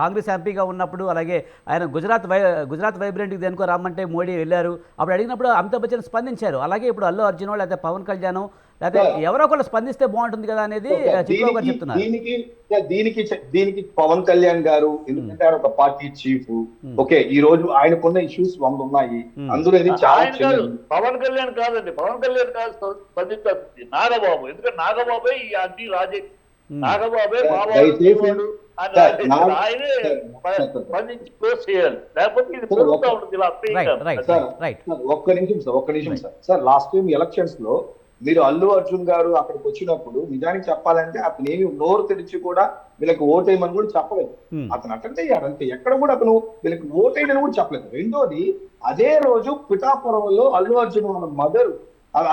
కాంగ్రెస్ ఎంపీగా ఉన్నప్పుడు, అలాగే ఆయన గుజరాత్ వైబ్రెంట్కి దేనికో రమ్మంటే మోడీ వెళ్ళారు. అప్పుడు అడిగినప్పుడు అమితాబ్ బచ్చన్ స్పందించారు. అలాగే ఇప్పుడు అల్లు అర్జున్ లేకపోతే పవన్ కళ్యాణ్ లేకపోతే ఎవరో ఒకళ్ళు స్పందిస్తే బాగుంటుంది కదా అనేది చిట్టుబాబు గారు చెప్తున్నారు. దీనికి పవన్ కళ్యాణ్ గారు ఎందుకంటే ఆయన ఒక పార్టీ చీఫ్. ఓకే, ఈ రోజు ఆయనకున్న ఇష్యూస్ 100 ఉన్నాయి, అందులో ఇది చాలా పవన్ కళ్యాణ్ కాదండి, పవన్ కళ్యాణ్ కాదు స్పందించాల్సింది నాగబాబు. ఎందుకంటే నాగబాబే ఈ అన్ని రాజకీయ నాగబాబే ఆయనే స్పందించి క్లోజ్ చేయాలి, లేకపోతే ఇది పెరుగుతూ ఉంటుంది ఇలా. ఒక్క నిమిషం సార్. లాస్ట్ టైం ఎలక్షన్స్ లో మీరు అల్లు అర్జున్ గారు అక్కడికి వచ్చినప్పుడు నిజానికి చెప్పాలంటే అతను ఏమి నోరు తెరిచి కూడా వీళ్ళకి ఓటేయమని కూడా చెప్పలేదు. అతను అటెండ్ అయ్యాడు అంతే, ఎక్కడ కూడా అతను వీళ్ళకి ఓటేయని కూడా చెప్పలేదు. రెండోది, అదే రోజు పిఠాపురంలో అల్లు అర్జున్ వాళ్ళ మదర్,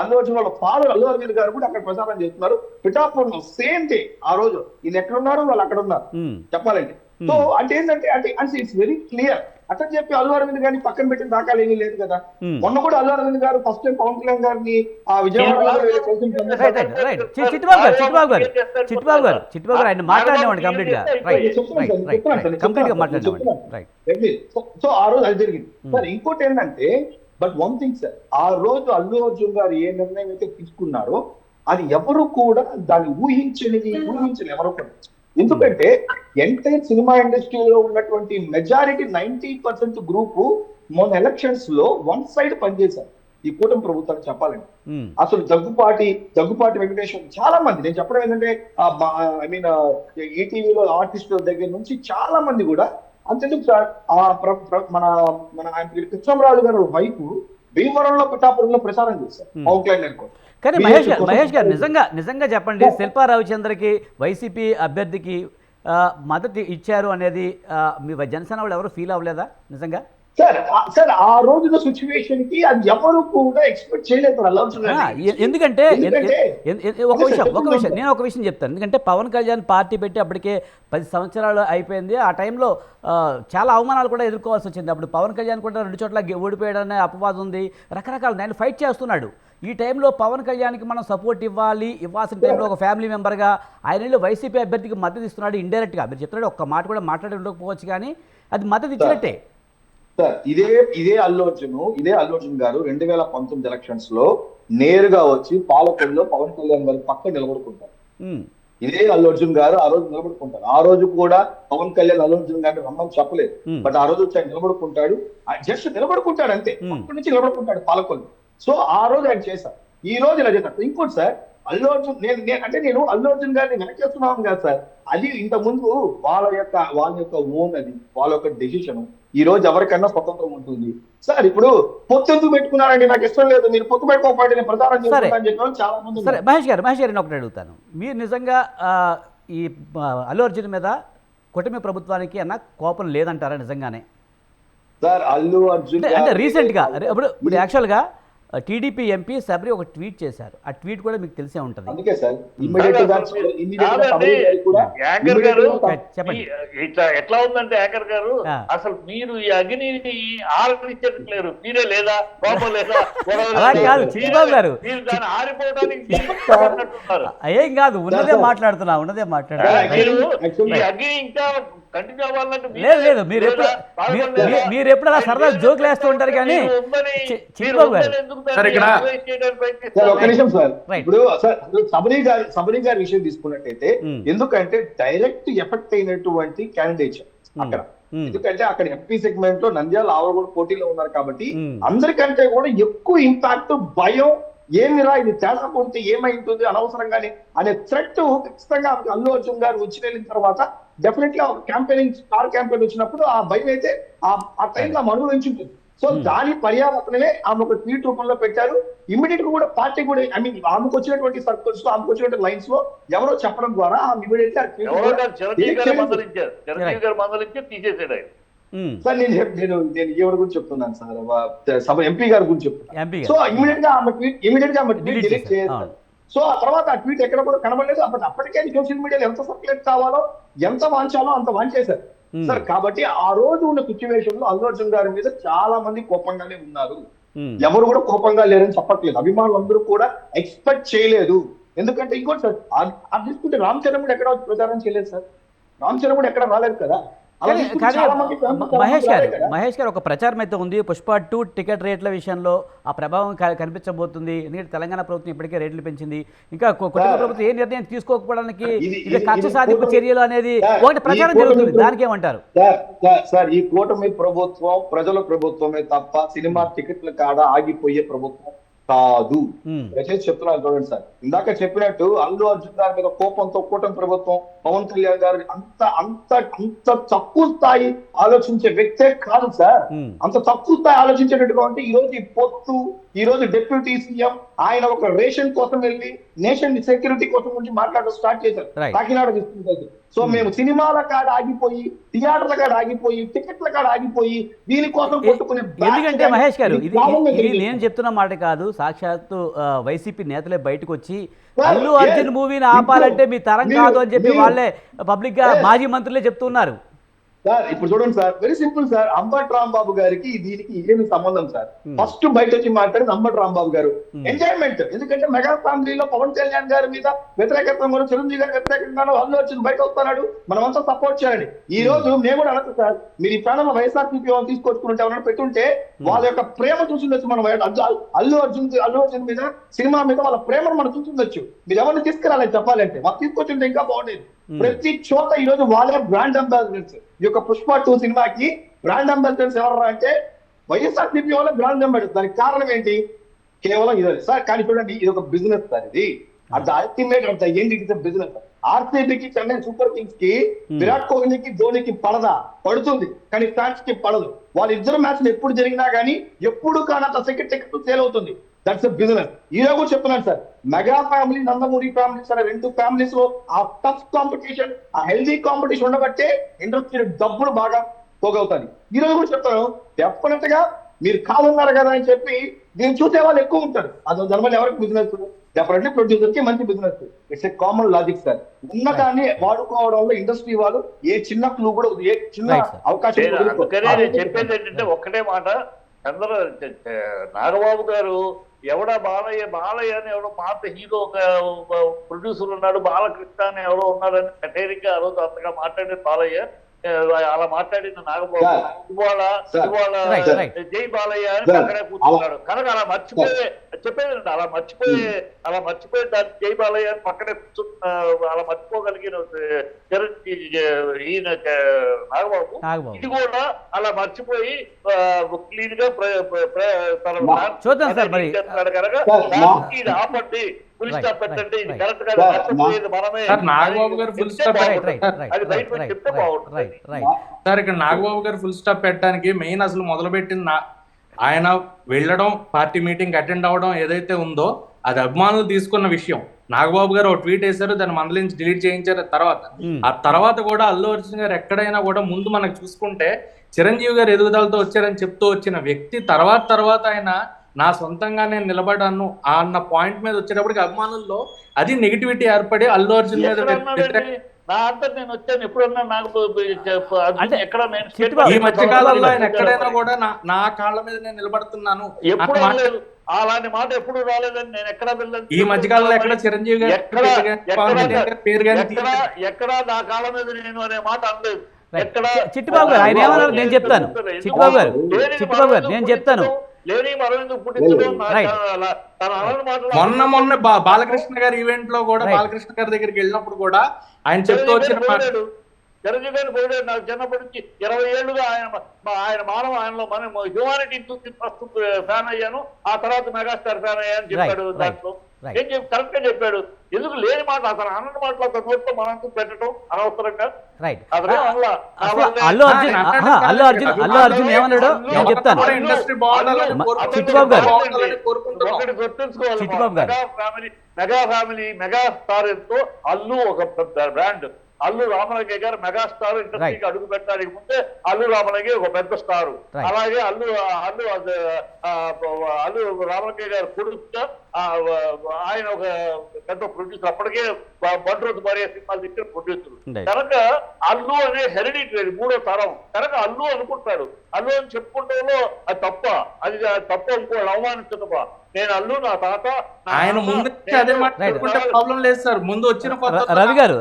అల్లు అర్జున్ వాళ్ళ ఫాదర్ అల్లు అర్జున్ గారు కూడా అక్కడ ప్రచారం చేస్తున్నారు పిఠాపురంలో. సేమ్ డే ఆ రోజు ఈయన ఎక్కడ ఉన్నారు, వాళ్ళు అక్కడ ఉన్నారు చెప్పాలంటే. సో అంటే ఏంటంటే అంటే ఇట్స్ వెరీ క్లియర్. అట్లా చెప్పి అల్లు అరవింద్ గారిని పక్కన పెట్టిన దాఖలు ఏమీ లేదు కదా. మొన్న కూడా అల్లు అరవింద్ గారు ఫస్ట్ టైం పవన్ కళ్యాణ్ గారిని చిట్టుబాబు గారు ఆయన మాట్లాడినామండి కంప్లీట్ గా. సో ఆ రోజు అది జరిగింది సార్. ఇంకోటి ఏంటంటే బట్ వన్ థింగ్ సార్, ఆ రోజు అల్లు అర్జున్ గారు ఏ నిర్ణయం అయితే తీసుకున్నారో అది ఎవరు కూడా దాన్ని ఊహించలేదు ఎవరు కూడా. ఎందుకంటే ఎంటైర్ సినిమా ఇండస్ట్రీలో ఉన్నటువంటి మెజారిటీ 90% గ్రూప్ మొన్న ఎలక్షన్స్ లో వన్ సైడ్ పనిచేశారు ఈ కూటమి ప్రభుత్వాన్ని చెప్పాలండి. అసలు దగ్గుపాటి వెంకటేశ్వర చాలా మంది, నేను చెప్పడం ఏంటంటే ఐ మీన్ ఈటీవీలో ఆర్టిస్టుల దగ్గర నుంచి చాలా మంది కూడా అంతేందుకు సార్ మన కృష్ణరాజు గారు వైపు భీమవరంలో పిఠాపురంలో ప్రచారం చేశారు పవన్ కళ్యాణ్ కోసం. కానీ మహేష్ గారు నిజంగా చెప్పండి, శిల్పా రవిచంద్రకి వైసీపీ అభ్యర్థికి మద్దతు ఇచ్చారు అనేది మీ జనసేన వాళ్ళు ఎవరు ఫీల్ అవ్వలేదా నిజంగా? సార్ ఆ రోజున సిచ్యువేషన్ కి అది ఎవరు కూడా ఎక్స్పెక్ట్ చేయలేదు. ఎందుకంటే నేను ఒక విషయం చెప్తాను. ఎందుకంటే పవన్ కళ్యాణ్ పార్టీ పెట్టి అప్పటికే 10 సంవత్సరాలు అయిపోయింది. ఆ టైంలో చాలా అవమానాలు కూడా ఎదుర్కోవాల్సి వచ్చింది. అప్పుడు పవన్ కళ్యాణ్ కూడా 2 చోట్ల ఓడిపోయాడనే అపవాదం ఉంది, రకరకాల ఆయన ఫైట్ చేస్తున్నాడు. ఈ టైంలో పవన్ కళ్యాణ్కి మనం సపోర్ట్ ఇవ్వాల్సిన టైంలో ఒక ఫ్యామిలీ మెంబర్గా ఆయన వైసీపీ అభ్యర్థికి మద్దతు ఇస్తున్నాడు ఇండైరెక్ట్గా. మీరు చెప్తున్నాడు ఒక్క మాట కూడా మాట్లాడి ఉండకపోవచ్చు, కానీ అది మద్దతు ఇచ్చినట్టే. సార్ ఇదే అల్లు అర్జున్ గారు 2019 ఎలక్షన్స్ లో నేరుగా వచ్చి పాలకొల్లో పవన్ కళ్యాణ్ గారి పక్క నిలబడుకుంటారు. ఇదే అల్లు అర్జున్ గారు ఆ రోజు నిలబడుకుంటారు. ఆ రోజు కూడా పవన్ కళ్యాణ్ అల్లు అర్జున్ గారిని రమ్మని చెప్పలేదు, బట్ ఆ రోజు వచ్చి ఆయన నిలబడుకుంటాడు. జస్ట్ నిలబడుకుంటాడు అంతే, అక్కడి నుంచి నిలబడుకుంటాడు పాలకొల్లు. సో ఆ రోజు ఆయన చేశారు, ఈ రోజు ఇలా చేశారు. ఇంకోటి సార్, అల్లు అర్జున్ నేను అల్లు అర్జున్ గారిని వెనకేస్తున్నాను కాదు సార్, అది ఇంత ముందు వాళ్ళ యొక్క ఓన్, అది వాళ్ళ యొక్క డెసిషన్. ఈ రోజు ఎవరికన్నా స్వతంత్రం ఉంటుంది సార్. ఇప్పుడు పొత్తు పెట్టుకున్నారండి, నాకు ఇష్టం లేదు, మీరు పొత్తు పెట్టుకోకపోతే నేను ప్రచారం చేస్తానని చెప్పి చాలా మంది. సరే మహేష్ గారు ఒకటి అడుగుతాను, మీరు నిజంగా ఈ అల్లు అర్జున్ మీద కూటమి ప్రభుత్వానికి అన్న కోపం లేదంటారా నిజంగానే? సార్ అల్లు అర్జున్ అంటే రీసెంట్గా ఇప్పుడు యాక్చువల్గా టీడీపీ ఎంపీ శబరి ఒక ట్వీట్ చేశారు. ఆ ట్వీట్ కూడా మీకు తెలిసే ఉంటుంది. అందుకే సార్ ఇమ్మీడియట్ గా కాదండి, యాంకర్ గారు చెప్పండి. ఇట్లా ఎట్లా ఉందంటే యాంకర్ గారు, ఆ. అసలు మీరు ఈ అగ్నిని ఆరనిచ్చట్లేరు. మీరే లేదా, కోపం లేదా, గొడవ అలా లేదా? కాదు చిట్టిబాబు గారు, మీరు దాన్ని ఆరిపోవడానికి తీసుకున్నట్టున్నారు. ఏం కాదు, ఉన్నదే మాట్లాడుతున్నా, ఉన్నదే మాట్లాడుతున్నా. మీరు ఈ అగ్ని ఇంకా కంటిన్యూ అవ్వాలంటే లేదు లేదు, మీరు ఎప్పుడు అలా సరదా జోకులు వేస్తూ ఉంటారు కానీ చిట్టిబాబు గారు. ఒక్క నిమిషం సార్. Right. ఇప్పుడు సార్ సబనీ గారి విషయం తీసుకున్నట్టయితే ఎందుకంటే డైరెక్ట్ ఎఫెక్ట్ అయినటువంటి క్యాండిడేట్ అక్కడ. ఎందుకంటే అక్కడ ఎంపీ సెగ్మెంట్ లో నంద్యాల ఆవరగూడ పోటీలో ఉన్నారు కాబట్టి అందరికంటే కూడా ఎక్కువ ఇంపాక్ట్, భయం, ఏమిరా ఇది తేడా కొడితే ఏమైంటుంది అనవసరంగానే అనే థ్రెట్ ఖచ్చితంగా అల్లు అర్జున్ గారు వచ్చి వెళ్ళిన తర్వాత డెఫినెట్లీ క్యాంపెయినింగ్ స్టార్ క్యాంపెయిన్ వచ్చినప్పుడు ఆ భయం అయితే ఆ టైంలో మనుగు నుంచి ఉంటుంది. సో దాని పర్యావరణమే ఆమె ఒక ట్వీట్ రూపంలో పెట్టారు. ఇమీడియట్ గా కూడా పార్టీ కూడా ఐ మీన్ ఆమెకు వచ్చినటువంటి సర్కిల్స్ లో, ఆమెకు వచ్చినటువంటి లైన్స్ లో ఎవరో చెప్పడం ద్వారా ఇమీడియట్ సార్ నేను ఎవరి గురించి చెప్తున్నాను సార్, సభ ఎంపీ గారి గురించి చెప్తున్నాను. సో ఇమీడియట్ గా ఆమె ట్వీట్ డిలీట్ చేయాలి. సో ఆ తర్వాత ఆ ట్వీట్ ఎక్కడ కూడా కనబడలేదు. అప్పటికే సోషల్ మీడియాలో ఎంత సర్క్యులేట్ కావాలో, ఎంత వాంచాలో అంత వాంచేశారు సార్. కాబట్టి ఆ రోజు ఉన్న సిచ్యువేషన్ లో అల్లు అర్జున్ గారి మీద చాలా మంది కోపంగానే ఉన్నారు. ఎవరు కూడా కోపంగా లేరని చెప్పట్లేదు. అభిమానులు అందరూ కూడా ఎక్స్పెక్ట్ చేయలేదు. ఎందుకంటే ఇంకోటి సార్, అది తీసుకుంటే రామ్ చరణ్ కూడా ఎక్కడ ప్రచారం చేయలేదు సార్. రామ్ చరణ్ కూడా ఎక్కడ రాలేదు కదా. మహేష్ గారు ఒక ప్రచారం అయితే ఉంది, పుష్ప 2 టికెట్ రేట్ల విషయంలో ఆ ప్రభావం కనిపించబోతుంది. ఎందుకంటే తెలంగాణ ప్రభుత్వం ఇప్పటికే రేట్లు పెంచింది. ఇంకా కుటుంబ ప్రభుత్వం ఏ నిర్ణయం తీసుకోకపోవడానికి ఇది కక్ష సాధింపు చర్యలు అనేది ఒకటి ప్రచారం జరుగుతుంది. దానికి ఏమంటారు సార్? ఈ కూటమి ప్రభుత్వం ప్రజల ప్రభుత్వమే తప్ప సినిమా టికెట్ల కాడ ఆగిపోయే ప్రభుత్వం కాదు. దయచేసి చెప్తున్నాను చూడండి సార్. ఇందాక చెప్పినట్టు అల్లు అర్జున్ గారి మీద కోపంతో కూటమి ప్రభుత్వం, పవన్ కళ్యాణ్ గారి అంత అంత అంత తక్కువ స్థాయి ఆలోచించే వ్యక్తే కాదు సార్. అంత తక్కువ స్థాయి ఆలోచించేటటువంటి ఈ రోజు ఈ పొత్తు, ఈ రోజు డిప్యూటీ సీఎం ఆయన ఒక రేషన్ కోసం వెళ్ళి నేషన్ సెక్యూరిటీ కోసం గురించి మాట్లాడడం స్టార్ట్ చేశారు కాకినాడ తీసుకుంటే. సో మేము సినిమాల కాడ ఆగిపోయి, థియేటర్ల కాడ ఆగిపోయి, టికెట్ల కాడ ఆగిపోయి దీనికోసం కొట్టుకునే. ఎందుకంటే మహేష్ గారు, ఇది నేను చెప్తున్న మాట కాదు, సాక్షాత్తు వైసీపీ నేతలే బయటకు వచ్చి అల్లు అర్జున్ మూవీని ఆపాలంటే మీ తరం కాదు అని చెప్పి వాళ్ళే పబ్లిక్ గా మాజీ మంత్రులే చెప్తున్నారు సార్. ఇప్పుడు చూడండి sir, very simple sir. Ambati Rambabu గారికి దీనికి ఏమి సంబంధం సార్? ఫస్ట్ బయట వచ్చి మాట్లాడింది అంబటి రాంబాబు గారు. ఎంజాయ్మెంట్. ఎందుకంటే మెగా ఫ్యామిలీలో పవన్ కళ్యాణ్ గారి మీద వ్యతిరేకత్వం, చిరంజీవి గారి వ్యతిరేకంగానూ అల్లు అర్జున్ బయట వస్తున్నాడు, మనమంతా సపోర్ట్ చేయాలి. ఈ రోజు నేను కూడా అడగదు సార్, మీరు ఈ ప్యానల్ వైఎస్ఆర్సీపీ తీసుకొచ్చుకుంటే ఎవరైనా పెట్టుంటే వాళ్ళ యొక్క ప్రేమ చూసిండొచ్చు. మనం అల్లు అర్జున్ మీద, సినిమా మీద వాళ్ళ ప్రేమను మనం చూసిండొచ్చు. మీరు ఎవరిని తీసుకురాలేదు చెప్పాలంటే, వాళ్ళు తీసుకొచ్చింటే ఇంకా బాగుండేది. ప్రతి చోట ఈ రోజు వాళ్ళే బ్రాండ్ అంబాసిడర్స్. ఈ యొక్క పుష్ప 2 సినిమాకి బ్రాండ్ అంబాసిడర్స్ ఎవరు అంటే వైఎస్ఆర్సీపీ వాళ్ళే బ్రాండ్ అంబాసిడర్. దానికి కారణం ఏంటి? కేవలం ఇదే సార్. కానీ చూడండి, ఇది ఒక బిజినెస్ సార్. ఇది at the ultimate at the end it is business. ఆర్సీబీకి, చెన్నై సూపర్ కింగ్స్ కి, విరాట్ కోహ్లీకి, ధోనికి పడుతుంది కానీ ఫ్యాన్స్ కి పడదు. వాళ్ళిద్దరు మ్యాచ్లు ఎప్పుడు జరిగినా కానీ ఎప్పుడు కానీ అంత టికెట్ సేల్ అవుతుంది. That's business. ఈ రోజు కూడా చెప్తున్నాను sir, mega family, Nandamuri families అనే 2 ఫ్యామిలీస్ లో ఆ టఫ్ కాంపిటీషన్, ఆ హెల్దీ కాంపిటీషన్ ఉండబట్టే ఇండస్ట్రీ డబ్బులు బాగా పోగవుతుంది. ఈ రోజు కూడా చెప్తాను, డెఫినెట్ గా మీరు కాదున్నారు కదా అని చెప్పి దీన్ని చూసే వాళ్ళు ఎక్కువ ఉంటారు. అది జనరల్ ఎవరికి బిజినెస్, డెఫినెట్లీ ప్రొడ్యూసర్ కి మంచి business. It's a common logic sir. ఉన్నదాన్ని వాడుకోవడంలో ఇండస్ట్రీ వాళ్ళు ఏ చిన్న క్లూ కూడా, ఏ చిన్న అవకాశం చెప్పేది ఏంటంటే ఒక్కటే మాట, నాగబాబు గారు ఎవడా బాలయ్య అని ఎవడో పాత హీరో ప్రొడ్యూసర్ ఉన్నాడు, బాలకృష్ణ అని ఎవరో ఉన్నాడని కటేరిగా ఆ రోజు అంతగా మాట్లాడే బాలయ్య అలా మాట్లాడిన నాగబాబు ఇవాళ జై బాలయ్య అని అక్కడే కూర్చున్నాడు. కనుక అలా మర్చిపోయే చెప్పేదండి, అలా మర్చిపోయి దాన్ని జై బాలయ్య అని పక్కనే కూర్చున్న, అలా మర్చిపోగలిగిన ఈయన నాగబాబు ఇది కూడా అలా మర్చిపోయి క్లీన్ గా చేస్తున్నాడు. కనుక ఇది ఆపండి, ఫుల్ స్టాప్ పెట్టండి, ఇది కరెక్ట్ గా మనమే నాగబాబు గారు ఫుల్ స్టాప్ అది బయట చెప్తే బాగుంటుంది సార్. ఇక్కడ నాగబాబు గారు ఫుల్ స్టాప్ పెట్టడానికి మెయిన్ అసలు మొదలుపెట్టింది ఆయన వెళ్ళడం, పార్టీ మీటింగ్ అటెండ్ అవ్వడం ఏదైతే ఉందో అది అభిమానులు తీసుకున్న విషయం. నాగబాబు గారు ఒక ట్వీట్ వేశారు, దాన్ని మందలించి డిలీట్ చేయించారు. ఆ తర్వాత కూడా అల్లు అర్జున్ గారు ఎక్కడైనా కూడా ముందు మనకు చూసుకుంటే చిరంజీవి గారు ఎదుగుదలతో వచ్చారని చెప్తూ వచ్చిన వ్యక్తి తర్వాత ఆయన నా సొంతంగా నేను నిలబడాను అన్న పాయింట్ మీద వచ్చేటప్పటికి అభిమానుల్లో అది నెగిటివిటీ ఏర్పడి అల్లు అర్జున్ మీద నా అంతా నేను వచ్చాను ఎప్పుడన్నా నాకు అంటే ఎక్కడ నేను ఈ మధ్య కాలంలో ఆయన ఎక్కడైనా కూడా నా కాళ్ళ మీద నేను నిలబడుతున్నాను ఎప్పుడు రాలేదు అలాంటి మాట ఎప్పుడు రాలేదని నేను ఎక్కడ వెళ్ళలేదు. ఈ మధ్య కాలంలో ఎక్కడ చిరంజీవి గారి పేరు కానీ ఎక్కడా నా కాళ్ళ మీద నేను అనే మాట అనలేదు. ఎక్కడ చిట్టిబాబు గారు ఆయన ఏమన్నారు నేను చెప్తాను. చిట్టిబాబు గారు నేను చెప్తాను. లేని మరొందుకు పుట్టించడం మొన్న బాలకృష్ణ గారి ఈవెంట్ లో కూడా బాలకృష్ణ గారి దగ్గరికి వెళ్ళినప్పుడు కూడా ఆయన చెప్తూ వచ్చిన చిరంజీవి గారిని పోయాడు. నాకు చిన్నప్పటి నుంచి 20 ఏళ్లుగా ఆయన మానవ ఆయనలో మనం హ్యూమానిటీ ఫస్ట్ ఫ్యాన్ అయ్యాను, ఆ తర్వాత మెగాస్టార్ ఫ్యాన్ అయ్యాను చెప్పాడు. దాంట్లో ఏం కరెక్ట్ గా చెప్పాడు. ఎందుకు లేని మాట అతను అన్న మాటలు అతను నోట్లో మనంతా పెట్టడం అనవసరంగా. అల్లు అర్జున్ ఏమన్నాడు నేను చెప్తాను. చిట్టిబాబు గారు ఒకటి గుర్తుంచుకోవాలి, మెగా ఫ్యామిలీ మెగా స్టార్ ఎంతో అల్లు ఒక బ్రాండ్. అల్లు రామలింగయ్య గారు మెగాస్టార్ ఇండస్ట్రీకి అడుగు పెట్టడానికి ముందే అల్లు రామలింగయ్య ఒక పెద్ద స్టార్. అలాగే అల్లు రామలింగయ్య గారు కొడుకుగా ఆయన ఒక పెద్ద ప్రొడ్యూసర్. అప్పటికే బండ్రోజు భార్య సినిమాలు ఇచ్చిన ప్రొడ్యూసర్ కనుక అల్లు అనే హెరిడిటరీ 3వ తరం కనుక అల్లు అనుకుంటాడు. అల్లు అని చెప్పుకుంటూ అది తప్ప, అది తప్ప ఇంకోళ్ళు అవమానించటమా. నేను అల్లు నా తాత ఆయన ముందు అదే మాట్లాడుకుంటే ప్రాబ్లం లేదు సార్. ముందు వచ్చిన రవి గారు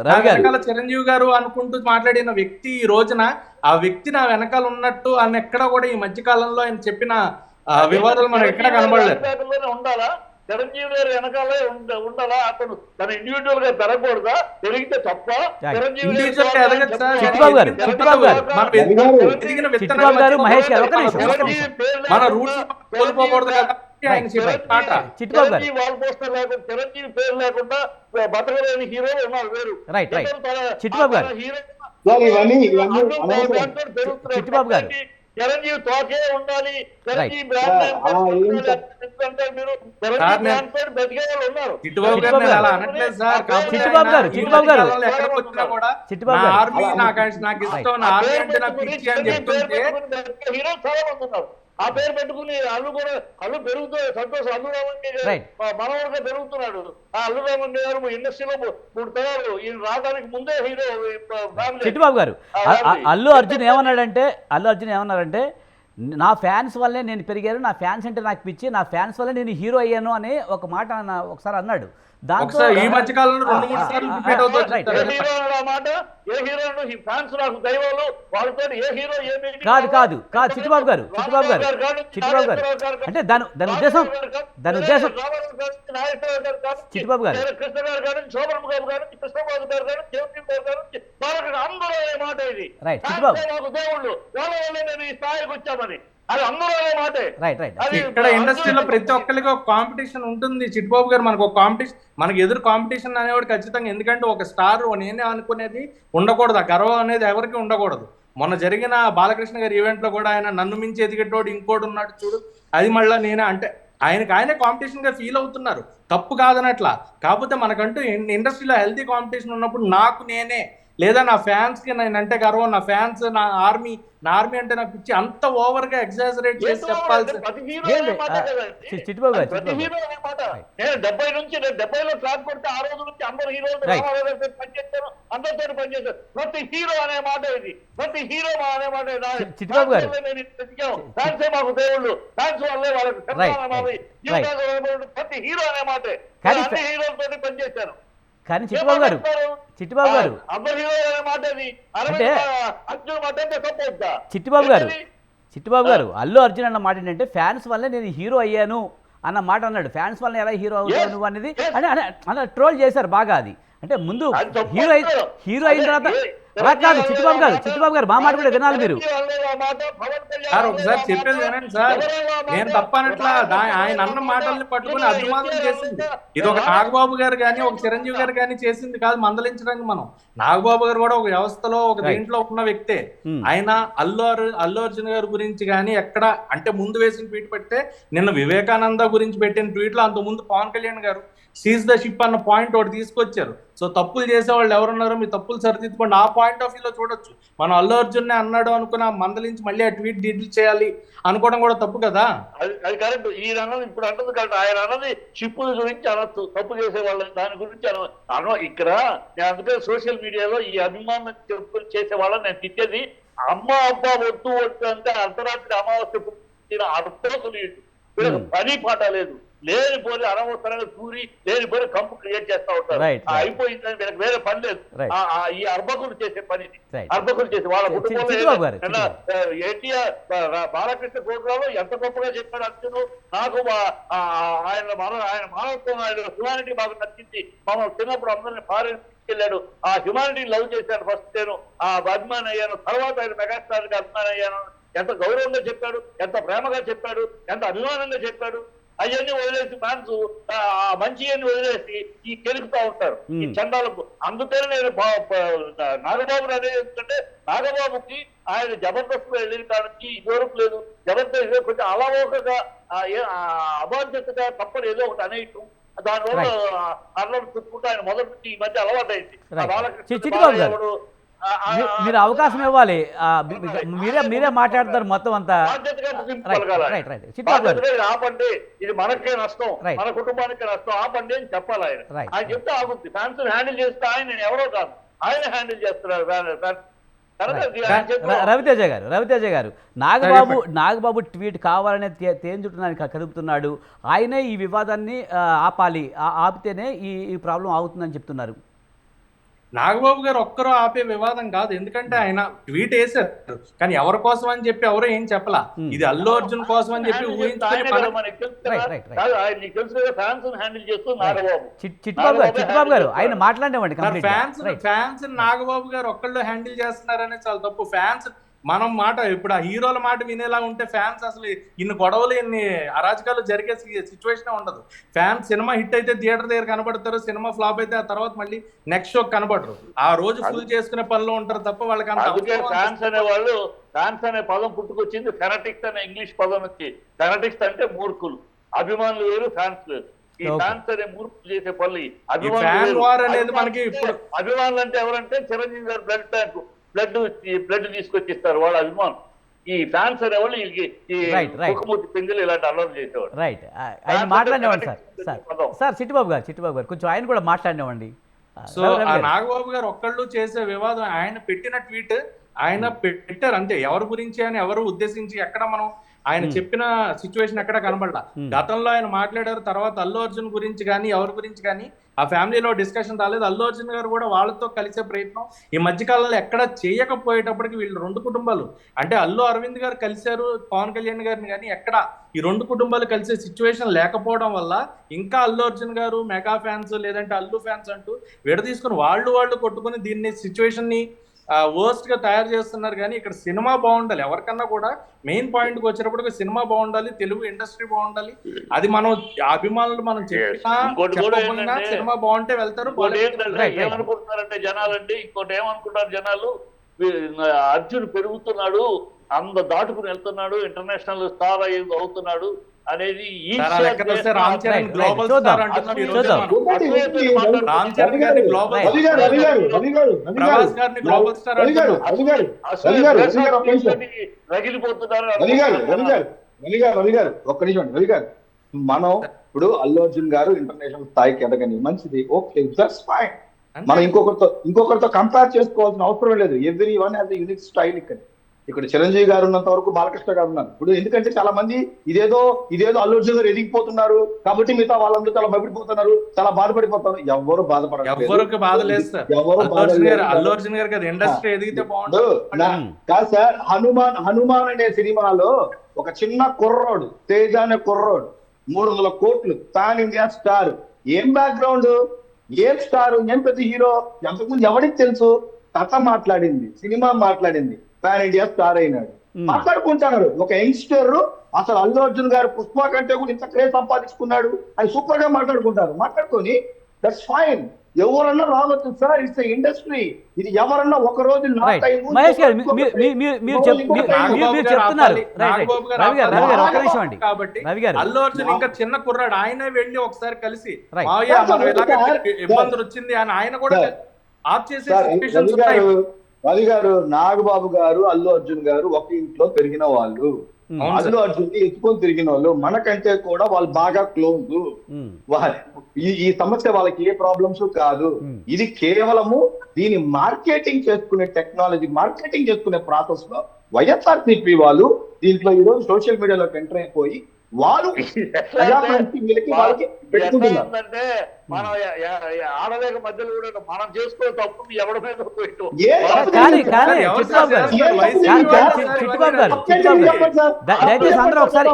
చిరంజీవి గారు అనుకుంటూ మాట్లాడిన వ్యక్తి ఈ రోజున ఆ వ్యక్తి నా వెనకాల ఉన్నట్టు అని ఎక్కడ కూడా ఈ మధ్య కాలంలో ఆయన చెప్పిన వివాదాలు మనకు ఎక్కడ కనబడలేదు. ఉండాలా చిరంజీవి గారు వెనకాలే ఉండాలా? అతను తన ఇండివిజువల్ గా పెరగకూడదా? పెరిగితే తప్ప మన రూట్స్ కోల్పోకూడదు కదా. వాల్ పోస్టర్ లేకుండా చిరంజీవి పేరు లేకుండా బతకలేని హీరోలు ఉన్నారు వేరు. చిరంజీవి తోకే ఉండాలి, చిరంజీవి బ్రాండ్ మీరు చిరంజీవి పేరు బతికే వాళ్ళు ఉన్నారు. హీరో చాలా మంది ఉన్నారు. ఆ పేరు పెట్టుకుని అల్లు పెరుగుతూ సంతోషం. అల్లు రామలింగయ్య మనవరుగా పెరుగుతున్నాడు. ఆ అల్లు రామలింగయ్య గారు ఇండస్ట్రీలో 3 తరాలు ఈయన రావడానికి ముందే హీరో ఫ్యామిలీ. చిట్టిబాబు గారు అల్లు అర్జున్ ఏమన్నారంటే నా ఫ్యాన్స్ వల్లే నేను పెరిగాను, నా ఫ్యాన్స్ అంటే నాకు పిచ్చి, నా ఫ్యాన్స్ వల్లే నేను హీరో అయ్యాను అనే ఒక మాట ఒకసారి అన్నాడు. దాంతో ఈ మధ్య కాలంలో 2-3 సార్లు కాదు చిట్టిబాబు గారు అంటే దాని ఉద్దేశం చిట్టిబాబు గారు కృష్ణ గారు కానీ శోభన్ బాబు గారు కృష్ణబాబు గారు కానీ జగదీప్ గారు కానీ వాళ్ళకి అందరూ అనే మాట ఇది. దేవుళ్ళు వాళ్ళ వల్లే నేను ఈ స్థాయికి వచ్చామని అది అందరూ అనే మాటే. ఇక్కడ ఇండస్ట్రీలో ప్రతి ఒక్కరికి ఒక కాంపిటీషన్ ఉంటుంది చిట్టిబాబు గారు. మనకు ఒక కాంపిటీషన్, మనకి ఎదురు కాంపిటీషన్ అనేవాడు ఖచ్చితంగా. ఎందుకంటే ఒక స్టార్ నేనే అనుకునేది ఉండకూడదు, ఆ గర్వం అనేది ఎవరికి ఉండకూడదు. మొన్న జరిగిన బాలకృష్ణ గారి ఈవెంట్ లో కూడా ఆయన నన్ను మించి ఎదిగేటోడు ఇంకోటి ఉన్నాడు చూడు, అది మళ్ళీ నేనే అంటే ఆయనే కాంపిటీషన్ గా ఫీల్ అవుతున్నారు. తప్పు కాదనట్లా. కాకపోతే మనకంటూ ఇండస్ట్రీలో హెల్తీ కాంపిటీషన్ ఉన్నప్పుడు నాకు నేనే లేదా నా ఫ్యాన్స్ కి నేనంటే గర్వం, నా ఫ్యాన్స్ నా ఆర్మీ అంటే నాకు పిచ్చి అంత ఓవర్ గా ఎగ్జాజరేట్ చేసి చెప్పాల్సి. చిట్టిబాబు గారు 70 నుంచి 70లో ట్రాక్ కొడితే ఆ రోజు నుంచి అందరు హీరోలు పనిచేస్తారు, అందరితో పనిచేస్తారు. ప్రతి హీరో అనే మాట ఇది, ప్రతి హీరో అనే మాట. చిట్టిబాబు గారు ఫ్యాన్సే మాకు దేవుళ్ళు, ఫ్యాన్స్ వల్లే వాళ్ళకి ప్రతి హీరో అనే మాటే. అన్ని హీరోలతో పనిచేశాను. కానీ చిట్టిబాబు గారు అంటే చిట్టిబాబు గారు అల్లు అర్జున్ అన్న మాట ఏంటంటే ఫ్యాన్స్ వల్లే నేను హీరో అయ్యాను అన్న మాట అన్నాడు. ఫ్యాన్స్ వల్ల ఎలా హీరో అవుతావు నువ్వు అనేది అంటే ట్రోల్ చేశారు బాగా. అది అంటే ముందు హీరో అయిన తర్వాత అలా కాదు. చిట్టిబాబు గారు మా మాట కూడా వినాలి మీరు. సార్ ఒకసారి చెప్పేది వినండి సార్, నేను తప్పనట్లా. ఆయన అన్న మాటల్ని పట్టుకుని అభిమానం చేసింది ఇది ఒక నాగబాబు గారు కానీ ఒక చిరంజీవి గారు కానీ చేసింది కాదు మందలించడానికి. మనం నాగబాబు గారు కూడా ఒక వ్యవస్థలో ఒక దీంట్లో ఉన్న వ్యక్తే. ఆయన అల్లు అర్జున్ గారి గురించి కానీ ఎక్కడ అంటే ముందు వేసిన ట్వీట్ పెడితే నిన్న వివేకానంద గురించి పెట్టిన ట్వీట్ లో అంత ముందు పవన్ కళ్యాణ్ గారు సీజ్ ద షిప్ అన్న పాయింట్ ఒకటి తీసుకొచ్చారు. సో తప్పులు చేసే వాళ్ళు ఎవరున్నారో మీ తప్పులు సరిదిద్దుకోండి, ఆ పాయింట్ ఆఫ్ వ్యూలో చూడొచ్చు. మనం అల్లు అర్జున్ అన్నాడు అనుకున్న మందలించి మళ్ళీ ఆ ట్వీట్ డిలీట్ చేయాలి అనుకోవడం కూడా తప్పు కదా. అది కరెక్ట్. ఈయన అన్నది ఇప్పుడు అంటుంది కరెక్ట్. ఆయన అన్నది షిప్పుల గురించి అనొచ్చు, తప్పు చేసే వాళ్ళని దాని గురించి అన్న. ఇక్కడ నేను అందుకే సోషల్ మీడియాలో ఈ అభిమానం చెప్పులు చేసే వాళ్ళని నేను తిట్టేది, అమ్మ అబ్బా ఒట్టు ఒట్టు అంటే అర్ధరాత్రి అమావాస్య పుట్టిన అర్థం తెలియదు, వీళ్ళకి పని పాట లేదు, లేనిపోయి అనవసరంగా కూరి లేనిపోయి కంపు క్రియేట్ చేస్తా ఉంటారు. అయిపోయిందని వీళ్ళకి వేరే పని లేదు. ఈ అర్భకులు చేసే పని, అర్భకులు చేసే వాళ్ళ కుటుంబంలో ఎన్టీఆర్ బాలకృష్ణ ప్రోగ్రాంలో ఎంత గొప్పగా చెప్పాడు అర్జును. నాకు ఆయన మానవత్వం, ఆయన హ్యుమానిటీ బాగా నచ్చింది. మమ్మల్ని చిన్నప్పుడు అందరినీ ఫారెన్ తీసుకెళ్ళాడు, ఆ హ్యుమానిటీ లవ్ చేశాను ఫస్ట్, నేను ఆ అభిమాని అయ్యాను, తర్వాత ఆయన మెగాస్టార్ గా అభిమాని అయ్యాను. ఎంత గౌరవంగా చెప్పాడు, ఎంత ప్రేమగా చెప్పాడు, ఎంత అభిమానంగా చెప్పాడు. అవన్నీ వదిలేసి ఫ్యాన్స్ మంచి అని వదిలేసి ఈ కెలుపుతా ఉంటారు ఈ చండాలకు. అందుకని నేను నాగబాబు అనేది ఏంటంటే, నాగబాబుకి ఆయన జబర్దస్త్ వెళ్ళిన కాడికి ఇదివరకు లేదు, జబర్దస్త్ కొంచెం అలవోకగా అబాధ్యతగా తప్పని ఏదో ఒకటి అనేయటం, దానివల్ల అల్లరి చుట్టుకుంటూ ఆయన మొదటి ఈ మధ్య అలవాటైంది. మీరు అవకాశం ఇవ్వాలి, మీరే మాట్లాడతారు మొత్తం అంతా. ఆపండి, ఇది మనకే నష్టం, మన కుటుంబానికి నష్టం, ఆపండి అని చెప్పాలి ఆయన. ఆయన చెప్తే ఆగుద్ది. ఫ్యాన్స్ హ్యాండిల్ చేస్తే ఆయన నేను ఎవరో కాదు, ఆయన హ్యాండిల్ చేస్తున్నారు. రవితేజ గారు నాగబాబు ట్వీట్ కావాలనే తేంజుటడానికి కదుపుతున్నాడు. ఆయనే ఈ వివాదాన్ని ఆపాలి, ఆపితేనే ఈ ప్రాబ్లం ఆగుతుందని చెప్తున్నారు. నాగబాబు గారు ఒక్కరూ ఆపే వివాదం కాదు, ఎందుకంటే ఆయన ట్వీట్ వేశారు, కానీ ఎవరి కోసం అని చెప్పి ఎవరో ఏం చెప్పలా. ఇది అల్లు అర్జున్ కోసం అని చెప్పి చిట్టుబాబు గారు ఆయన మాట్లాడేవండి. ఫ్యాన్స్ నాగబాబు గారు ఒక్కళ్ళు హ్యాండిల్ చేస్తున్నారనే చాలా తప్పు. ఫ్యాన్స్ మనం మాట ఇప్పుడు ఆ హీరోల మాట వినేలా ఉంటే ఫ్యాన్స్ అసలు ఇన్ని గొడవలు ఇన్ని అరాచకాలు జరిగే సిచ్యువేషన్ ఉండదు. ఫ్యాన్స్ సినిమా హిట్ అయితే థియేటర్ దగ్గర కనబడతారు, సినిమా ఫ్లాప్ అయితే ఆ తర్వాత మళ్ళీ నెక్స్ట్ షో కనబడరు, ఆ రోజు ఫుల్ చేసుకునే పనిలో ఉంటారు తప్ప వాళ్ళకి ఫ్యాన్స్ అనే వాళ్ళు, ఫ్యాన్స్ అనే పదం పుట్టుకొచ్చింది ఫెనటిక్స్ అనే ఇంగ్లీష్ పదం వచ్చి. ఫెనటిక్స్ అంటే మూర్ఖులు, అభిమానులు వేరు, ఫ్యాన్స్ వేరు. ఈ ఫ్యాన్స్ అనే మూర్ఖులు చేసే పనులు అభిమానులు అంటే ఎవరంటే చిరంజీవి గారు బ్లడ్ బ్యాంకు బ్లడ్ తీసుకొచ్చి ఇస్తారు వాళ్ళ అభిమానం. ఈ ఫ్యాన్స్ అనేవాళ్ళు ఈ ముఖమూర్తి పింజలు ఇలాంటి అల్లరి చేసేవాడు. రైట్, ఆయన మాట్లాడేవాడు సార్ చిట్టుబాబు గారు కొంచెం ఆయన కూడా మాట్లాడినవ్వండి. సో నాగబాబు గారు ఒక్కళ్ళు చేసే వివాదం, ఆయన పెట్టిన ట్వీట్ ఆయన పెట్టారు అంతే. ఎవరి గురించి అని ఎవరు ఉద్దేశించి ఎక్కడ మనం ఆయన చెప్పిన సిచ్యువేషన్ ఎక్కడ కనబడలా. గతంలో ఆయన మాట్లాడారు, తర్వాత అల్లు అర్జున్ గురించి కానీ ఎవరి గురించి కానీ ఆ ఫ్యామిలీలో డిస్కషన్ రాలేదు. అల్లు అర్జున్ గారు కూడా వాళ్ళతో కలిసే ప్రయత్నం ఈ మధ్యకాలంలో ఎక్కడ చేయకపోయేటప్పటికి వీళ్ళు రెండు కుటుంబాలు అంటే అల్లు అరవింద్ గారు కలిశారు పవన్ కళ్యాణ్ గారిని, కానీ ఎక్కడ ఈ రెండు కుటుంబాలు కలిసే సిచ్యువేషన్ లేకపోవడం వల్ల ఇంకా అల్లు అర్జున్ గారు మెగా ఫ్యాన్స్ లేదంటే అల్లు ఫ్యాన్స్ అంటూ విడదీసుకుని వాళ్ళు కొట్టుకుని దీన్ని సిచ్యువేషన్ ని వర్స్ట్ గా తయారు చేస్తున్నారు. కానీ ఇక్కడ సినిమా బాగుండాలి, ఎవరికన్నా కూడా మెయిన్ పాయింట్ కి వచ్చేటప్పటికి సినిమా బాగుండాలి, తెలుగు ఇండస్ట్రీ బాగుండాలి. అది మనం అభిమానులు మనం చెప్పినా సినిమా బాగుంటే వెళ్తారు. ఏమనుకుంటున్నారంటే జనాలండి, ఇంకోటి ఏమనుకుంటారు జనాలు, అర్జున్ పెరుగుతున్నాడు, అంత దాటుకుని వెళ్తున్నాడు, ఇంటర్నేషనల్ స్టార్ అవుతున్నాడు అనేది రామ్ చరణ్ గ్లోబల్ స్టార్ అంటున్నారు ఈ రోజు. రామ్ చరణ్ గారిని గ్లోబల్, ప్రభాస్ గారిని గ్లోబల్ స్టార్ అంటున్నారు. ఒక్క నిమిషం రవి గారు, మనం ఇప్పుడు అల్లు అర్జున్ గారు ఇంటర్నేషనల్ స్థాయికి ఎదగని మంచిది, ఓకే దట్స్ ఫైన్. మనం ఇంకొకరితో కంపేర్ చేసుకోవాల్సిన అవసరం లేదు. Every one has unique style. ఇక్కడ చిరంజీవి గారు ఉన్నంత వరకు బాలకృష్ణ గారు ఉన్నారు. ఇప్పుడు ఎందుకంటే చాలా మంది ఇదేదో అల్లు అర్జున్ గారు ఎదిగిపోతున్నారు కాబట్టి మిగతా వాళ్ళందరూ చాలా భయపడిపోతున్నారు, చాలా బాధపడిపోతారు. ఎవరు బాధపడలేదు, కాదు సార్. హనుమాన్ అనే సినిమాలో ఒక చిన్న కుర్రోడు, తేజ అనే కుర్రోడు 300 కోట్లు పాన్ ఇండియా స్టార్. ఏం బ్యాక్గ్రౌండ్, ఏం స్టార్, ఏం పెద్ద హీరో, ఎంతకుముందు ఎవరికి తెలుసు? కథ మాట్లాడింది, సినిమా మాట్లాడింది, పాన్ ఇండియా స్టార్ అయినాడు. మాట్లాడుకుంటున్నారు. ఒక యంగ్స్టర్ అసలు అల్లు అర్జున్ గారు పుష్ప కంటే కూడా ఇంత క్రేజ్ సంపాదించుకున్నాడు అని సూపర్ గా మాట్లాడుకుంటారు. మాట్లాడుకొని దట్స్ ఫైన్. ఎవరన్నా రావచ్చు సార్. It's industry. ఇది ఎవరన్నా ఒక రోజు నా రైట్ టైం, మహేష్ గారు ఇంకొకరు మీరు నాగబాబు గారు చెప్తున్నారు ఆపాలి. రైట్ నాగబాబు గారు రవి గారు ఆపాలి. ఒక్క నిమిషం అండి కాబట్టి రవి గారు అల్లు అర్జున్ ఇంకా చిన్న కుర్రాడు, ఆయనే వెళ్ళి ఒకసారి కలిసి Right. మావయ్య సార్, మనం ఇలాగ సార్, ఇబ్బందులు వచ్చింది అని ఆయన కూడా సార్, ఆఫ్ చేసే సార్, సిచ్యువేషన్స్ ఉన్నాయి. రవి గారు, నాగబాబు గారు, అల్లు అర్జున్ గారు ఒక ఇంట్లో పెరిగిన వాళ్ళు. అవును అల్లు అర్జున్ ని ఎత్తుకొని తిరిగిన వాళ్ళు. మనకంటే కూడా వాళ్ళు బాగా క్లోజ్. ఈ సమస్య వాళ్ళకి ఏ ప్రాబ్లమ్స్ కాదు. ఇది కేవలము దీని మార్కెటింగ్ చేసుకునే టెక్నాలజీ, మార్కెటింగ్ చేసుకునే ప్రాసెస్ లో వైఎస్ఆర్సీపీ వాళ్ళు దీంట్లో ఈరోజు సోషల్ మీడియాలోకి ఎంటర్ అయిపోయి వాళ్ళు వాళ్ళకి పెట్టుకుంటున్నారు. అంటే మనం ఆడలేక మధ్యలో కూడా మనం చేసుకునే తప్పు ఎవరి మీద పెట్టు. ఏ కానీ తప్పు కానీ లేదు. చిట్టుబాబు గారు చిట్టుబాబు గారు దయచేసి అందరూ ఒకసారి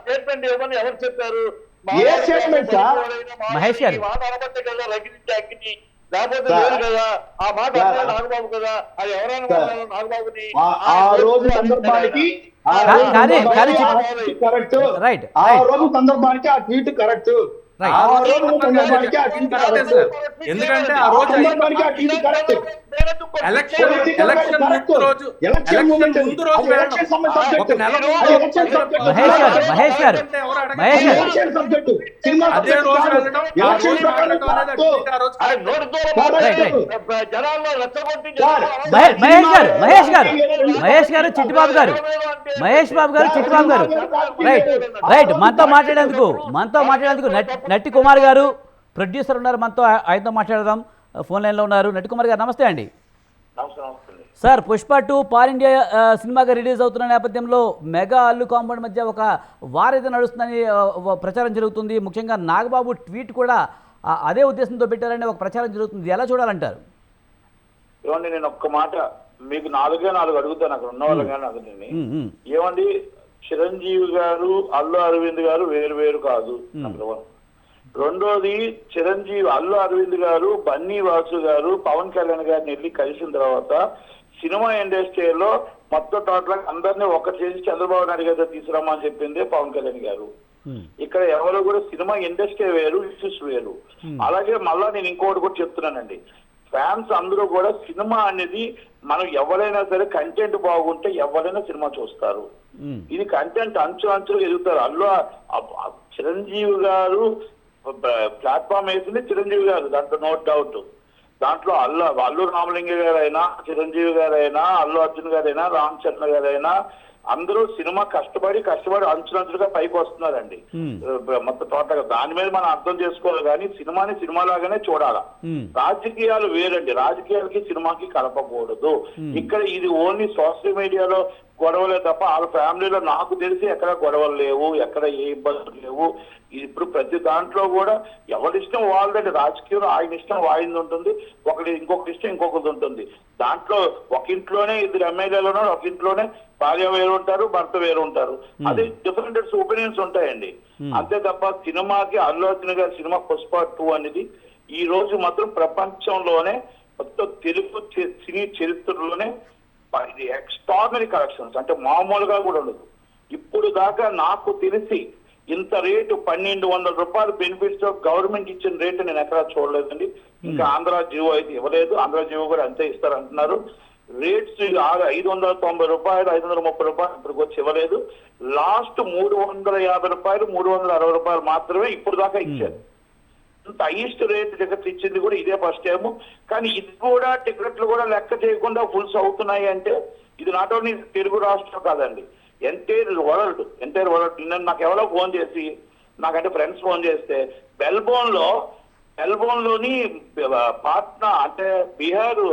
స్టేట్మెంట్ ఇవ్వమని ఎవరు చెప్పారు? ఏ స్టేట్మెంట్ సార్? మహేష్ గారు. అనబట్టే కదా రగిలించి లేకపోతే లేదు కదా. ఆ మాట అన్నాడు నాగబాబు కదా. అది ఎవరైనా మాట్లాడారు నాగబాబుని. ఆ రోజు సందర్భానికి కరెక్ట్. రైట్ ఆ రోజు సందర్భానికి ఆ ట్వీట్ కరెక్ట్. Right. ఆ రోజు సందర్భానికి ఆ ట్వీట్ కరెక్ట్. ఎందుకంటే ఆ రోజు సందర్భానికి ఆ ట్వీట్ కరెక్ట్. ఎలక్షన్ ముందు రోజు ఎలక్షన్ మూమెంట్ ముందు రోజు ఎలక్షన్ సబ్జెక్ట్. ఒక నెల ముందు ఎలక్షన్ సబ్జెక్ట్. మహేష్ గారు ఎవరు అడగలేదు. మహేష్ గారు. Election subject. సినిమా అదే సబ్జెక్ట్ రోజు కాదు. వెళ్ళడం, ఆ ఎలక్షన్ రోజు ప్రకారం మాట్లాడడం అనేది కాదు. ఆ రోజు ఆయన నోటి దూరం జనాల్లో రెచ్చగొట్టి మహేష్ గారు చిట్టుబాబు గారు మహేష్ బాబు గారు చిట్టుబాబు గారు రైట్ రైట్ మనతో మాట్లాడేందుకు నట్టి కుమార్ గారు ప్రొడ్యూసర్ ఉన్నారు మనతో, ఆయనతో మాట్లాడదాం. ఫోన్ లైన్లో ఉన్నారు. నట్టి కుమార్ గారు నమస్తే అండి. సార్, పుష్ప 2 పాన్ ఇండియా సినిమాగా రిలీజ్ అవుతున్న నేపథ్యంలో మెగా అల్లు కాంపౌండ్ మధ్య ఒక వారైతే నడుస్తుందని ప్రచారం జరుగుతుంది. ముఖ్యంగా నాగబాబు ట్వీట్ కూడా అదే ఉద్దేశంతో పెట్టారని ఒక ప్రచారం జరుగుతుంది. ఎలా చూడాలంటారు? ఏమండి, నేను ఒక్క మాట మీకు 4 అడుగుతాను అక్కడ ఉన్న వాళ్ళు కానీ అతనిని. ఏమండి, చిరంజీవి గారు అల్లు అరవింద్ గారు వేరు కాదు. నెంబర్ 1. రెండోది, చిరంజీవి అల్లు అరవింద్ గారు బన్నీ వాసు గారు పవన్ కళ్యాణ్ గారిని వెళ్ళి కలిసిన తర్వాత సినిమా ఇండస్ట్రీలో మొత్తం టోటల్ అందరినీ ఒక చేసి చంద్రబాబు నాయుడు గారితో తీసుకురామని చెప్పింది పవన్ కళ్యాణ్ గారు. ఇక్కడ ఎవరు కూడా సినిమా ఇండస్ట్రీ వేరు, ఇష్యూస్ వేరు. అలాగే మళ్ళా నేను ఇంకోటి కూడా చెప్తున్నానండి, ఫ్యాన్స్ అందరూ కూడా సినిమా అనేది మనం ఎవరైనా సరే కంటెంట్ బాగుంటే ఎవరైనా సినిమా చూస్తారు. ఇది కంటెంట్ అంచులు ఎదుగుతారు. అల్లు చిరంజీవి గారు ప్లాట్ఫామ్ వేసింది చిరంజీవి గారు, దాంట్లో నో డౌట్. దాంట్లో అల్లు రామలింగ గారైనా, చిరంజీవి గారైనా, అల్లు అర్జున్ గారైనా, రామ్ చరణ్ గారైనా అందరూ సినిమా కష్టపడి అంచులంచులుగా పైకి వస్తున్నారండి. మొత్తం టోటల్ గా దాని మీద మనం అర్థం చేసుకోవాలి. కానీ సినిమాని సినిమాలాగానే చూడాలా. రాజకీయాలు వేరండి, రాజకీయాలకి సినిమాకి కలపకూడదు. ఇక్కడ ఇది ఓన్లీ సోషల్ మీడియాలో గొడవలే తప్ప వాళ్ళ ఫ్యామిలీలో నాకు తెలిసి ఎక్కడ గొడవలు లేవు, ఎక్కడ ఏ ఇబ్బందులు లేవు. ఇప్పుడు ప్రతి దాంట్లో కూడా ఎవరిష్టం వాళ్ళదండి. రాజకీయంలో ఆయన ఇష్టం వాయింది ఉంటుంది, ఇంకొకరి ఇష్టం ఇంకొకటి ఉంటుంది. దాంట్లో ఒక ఇంట్లోనే 2 ఎమ్మెల్యేలు ఉన్నారు, ఒక ఇంట్లోనే భార్య వేరు ఉంటారు, భర్త వేరు ఉంటారు. అది డిఫరెంట్ ఒపీనియన్స్ ఉంటాయండి. అంతే తప్ప సినిమాకి అల్లు అర్జున్ గారి సినిమా పుష్ప 2 అనేది ఈ రోజు మాత్రం ప్రపంచంలోనే మొత్తం తెలుగు సినీ చరిత్రలోనే ఇది ఎక్స్ట్రాడినరీ కలెక్షన్స్, అంటే మామూలుగా కూడా ఉండదు. ఇప్పుడు దాకా నాకు తెలిసి ఇంత రేటు 1200 రూపాయలు బెనిఫిట్స్ గవర్నమెంట్ ఇచ్చిన రేటు నేను ఎక్కడా చూడలేదండి. ఇంకా ఆంధ్ర జీవో అయితే ఇవ్వలేదు, ఆంధ్ర జీవో కూడా అంతే ఇస్తారు అంటున్నారు. రేట్స్ 590 రూపాయలు, 530 రూపాయలు ఇప్పటికి వచ్చి ఇవ్వలేదు. లాస్ట్ 350 రూపాయలు, 360 రూపాయలు మాత్రమే ఇప్పుడు దాకా ఇచ్చారు. ఇంత హైయెస్ట్ రేట్ టికెట్స్ ఇచ్చింది కూడా ఇదే ఫస్ట్ టైం. కానీ ఇది కూడా టికెట్లు కూడా లెక్క చేయకుండా ఫుల్స్ అవుతున్నాయి అంటే ఇది నాట్ ఓన్లీ తెలుగు రాష్ట్రం కాదండి, ఎంటైర్ వరల్డ్. నిన్న నాకు ఎవరో ఫోన్ చేసి, నాకంటే ఫ్రెండ్స్ ఫోన్ చేస్తే మెల్బోర్న్లోని పాట్నా అంటే బీహార్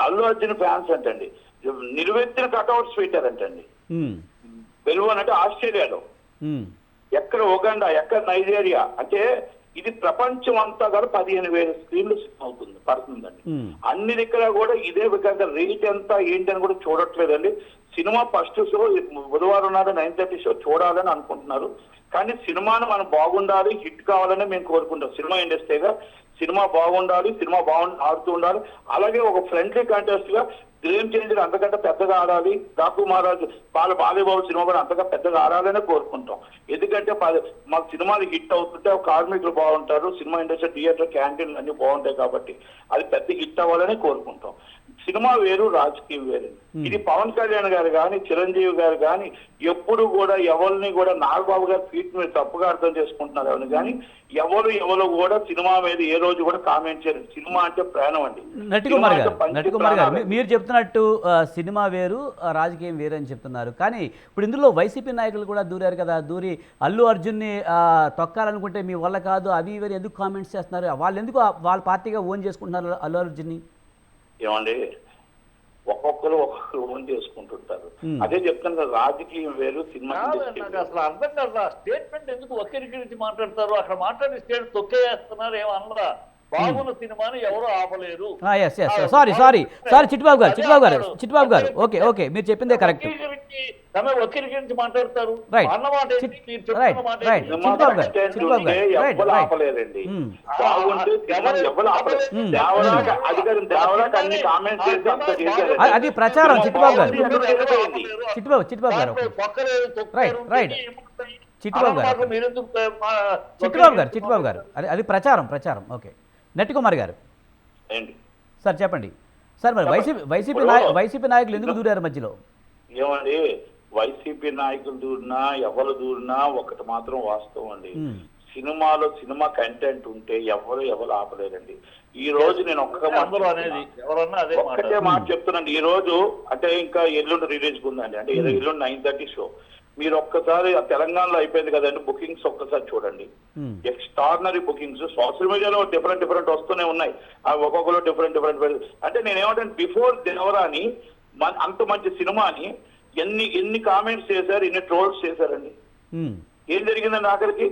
అల్లు అర్జున్ ఫ్యాన్స్ అంటండి నిలువెత్తిన కట్అవుట్స్ పెట్టారంటండి. మెల్బోర్న్ అంటే ఆస్ట్రేలియాలో, ఎక్కడ ఉగాండా, ఎక్కడ నైజీరియా. అంటే ఇది ప్రపంచం అంతా కూడా 15,000 స్క్రీన్లు పడుతుందండి. అన్ని దగ్గర కూడా ఇదే విధంగా రేట్ ఎంత ఏంటి అని కూడా చూడట్లేదండి. సినిమా ఫస్ట్ షో బుధవారం నాడు 9:30 షో చూడాలని అనుకుంటున్నారు. కానీ సినిమాను మనం బాగుండాలి, హిట్ కావాలని మేము కోరుకుంటాం. సినిమా ఇండస్ట్రీగా సినిమా బాగుండాలి, సినిమా ఆడుతూ ఉండాలి. అలాగే ఒక ఫ్రెండ్లీ కాంటెస్ట్ గా గేమ్ చేంజర్ అంతకంటే పెద్దగా ఆడాలి, డాకు మహారాజ్ బాలీబాబు సినిమా కూడా అంతగా పెద్దగా ఆడాలనే కోరుకుంటాం. ఎందుకంటే మాకు సినిమాలు హిట్ అవుతుంటే కార్మికులు బాగుంటారు, సినిమా ఇండస్ట్రీ థియేటర్ క్యాంటీన్లు అన్ని బాగుంటాయి కాబట్టి అది పెద్ద హిట్ అవ్వాలని కోరుకుంటాం. సినిమా వేరు, రాజకీయం వేరు. ఇది పవన్ కళ్యాణ్ గారు కానీ చిరంజీవి గారు కానీ ఎప్పుడు కూడా ఎవరిని కూడా నాగబాబు గారు ఫీట్ మీద తప్పుగా అర్థం చేసుకుంటున్నారు ఎవరిని కానీ ఎవరు కూడా సినిమా మీద ఏ రోజు కూడా కామెంట్ చేయరు. సినిమా అంటే ప్రాణం అండి. నటికుమార్ గారు మీరు చెప్తున్నట్టు సినిమా వేరు రాజకీయం వేరు అని చెప్తున్నారు. కానీ ఇప్పుడు ఇందులో వైసీపీ నాయకులు కూడా దూరారు కదా, దూరి అల్లు అర్జున్ని తొక్కాలనుకుంటే మీ వల్ల కాదు అవి ఇవి ఎందుకు కామెంట్స్ చేస్తున్నారు? వాళ్ళు ఎందుకు వాళ్ళ పార్టీగా ఓన్ చేసుకుంటున్నారు అల్లు అర్జున్ని? ఏమండి, ఒక్కొక్కరు ఓన్ చేసుకుంటుంటారు. అదే చెప్తాను కదా, రాజకీయం వేరు, సినిమా నాకు అసలు అర్థం కాదు. స్టేట్మెంట్ ఎందుకు వక్రీకరించి మాట్లాడతారు? అక్కడ మాట్లాడి స్టేట్ తొక్కేస్తున్నారు ఏమన్నదా? బాగున్న సినిమాని ఎవరు ఆపలేరు. సారీ చిట్టుబాబు గారు ఓకే మీరు చెప్పిందే కరెక్ట్. వక్రీకరించి మాట్లాడతారు. అది ప్రచారం. చిట్టుబాబు గారు చిట్టుబాబు గారు అది ప్రచారం. ఓకే, నటికుమార్ గారు సార్ చెప్పండి సార్. మరి వైసీపీ నాయకులు ఎందుకు దూరారు మధ్యలో? ఏమండి, వైసీపీ నాయకులు దూరినా ఎవరు దూరినా ఒకటి మాత్రం వాస్తవం అండి, సినిమాలో సినిమా కంటెంట్ ఉంటే ఎవరు ఆపలేరండి. ఈ రోజు నేను ఒక్కటే మాట చెప్తున్నాను. ఈ రోజు అంటే ఇంకా ఎల్లుండి రిలీజ్ ఉందండి, అంటే ఎల్లుండి 9:30 షో. మీరు ఒక్కసారి తెలంగాణలో అయిపోయింది కదండి, బుకింగ్స్ ఒక్కసారి చూడండి. Extraordinary bookings. సోషల్ మీడియాలో డిఫరెంట్ వస్తూనే ఉన్నాయి, అవి ఒక్కొక్కరు డిఫరెంట్. అంటే నేనేమంటాను, బిఫోర్ దేవరాని అంత మంచి సినిమాని ఎన్ని కామెంట్స్ చేశారు, ఎన్ని ట్రోల్స్ చేశారండి. ఏం జరిగిందండి ఆఖరికి?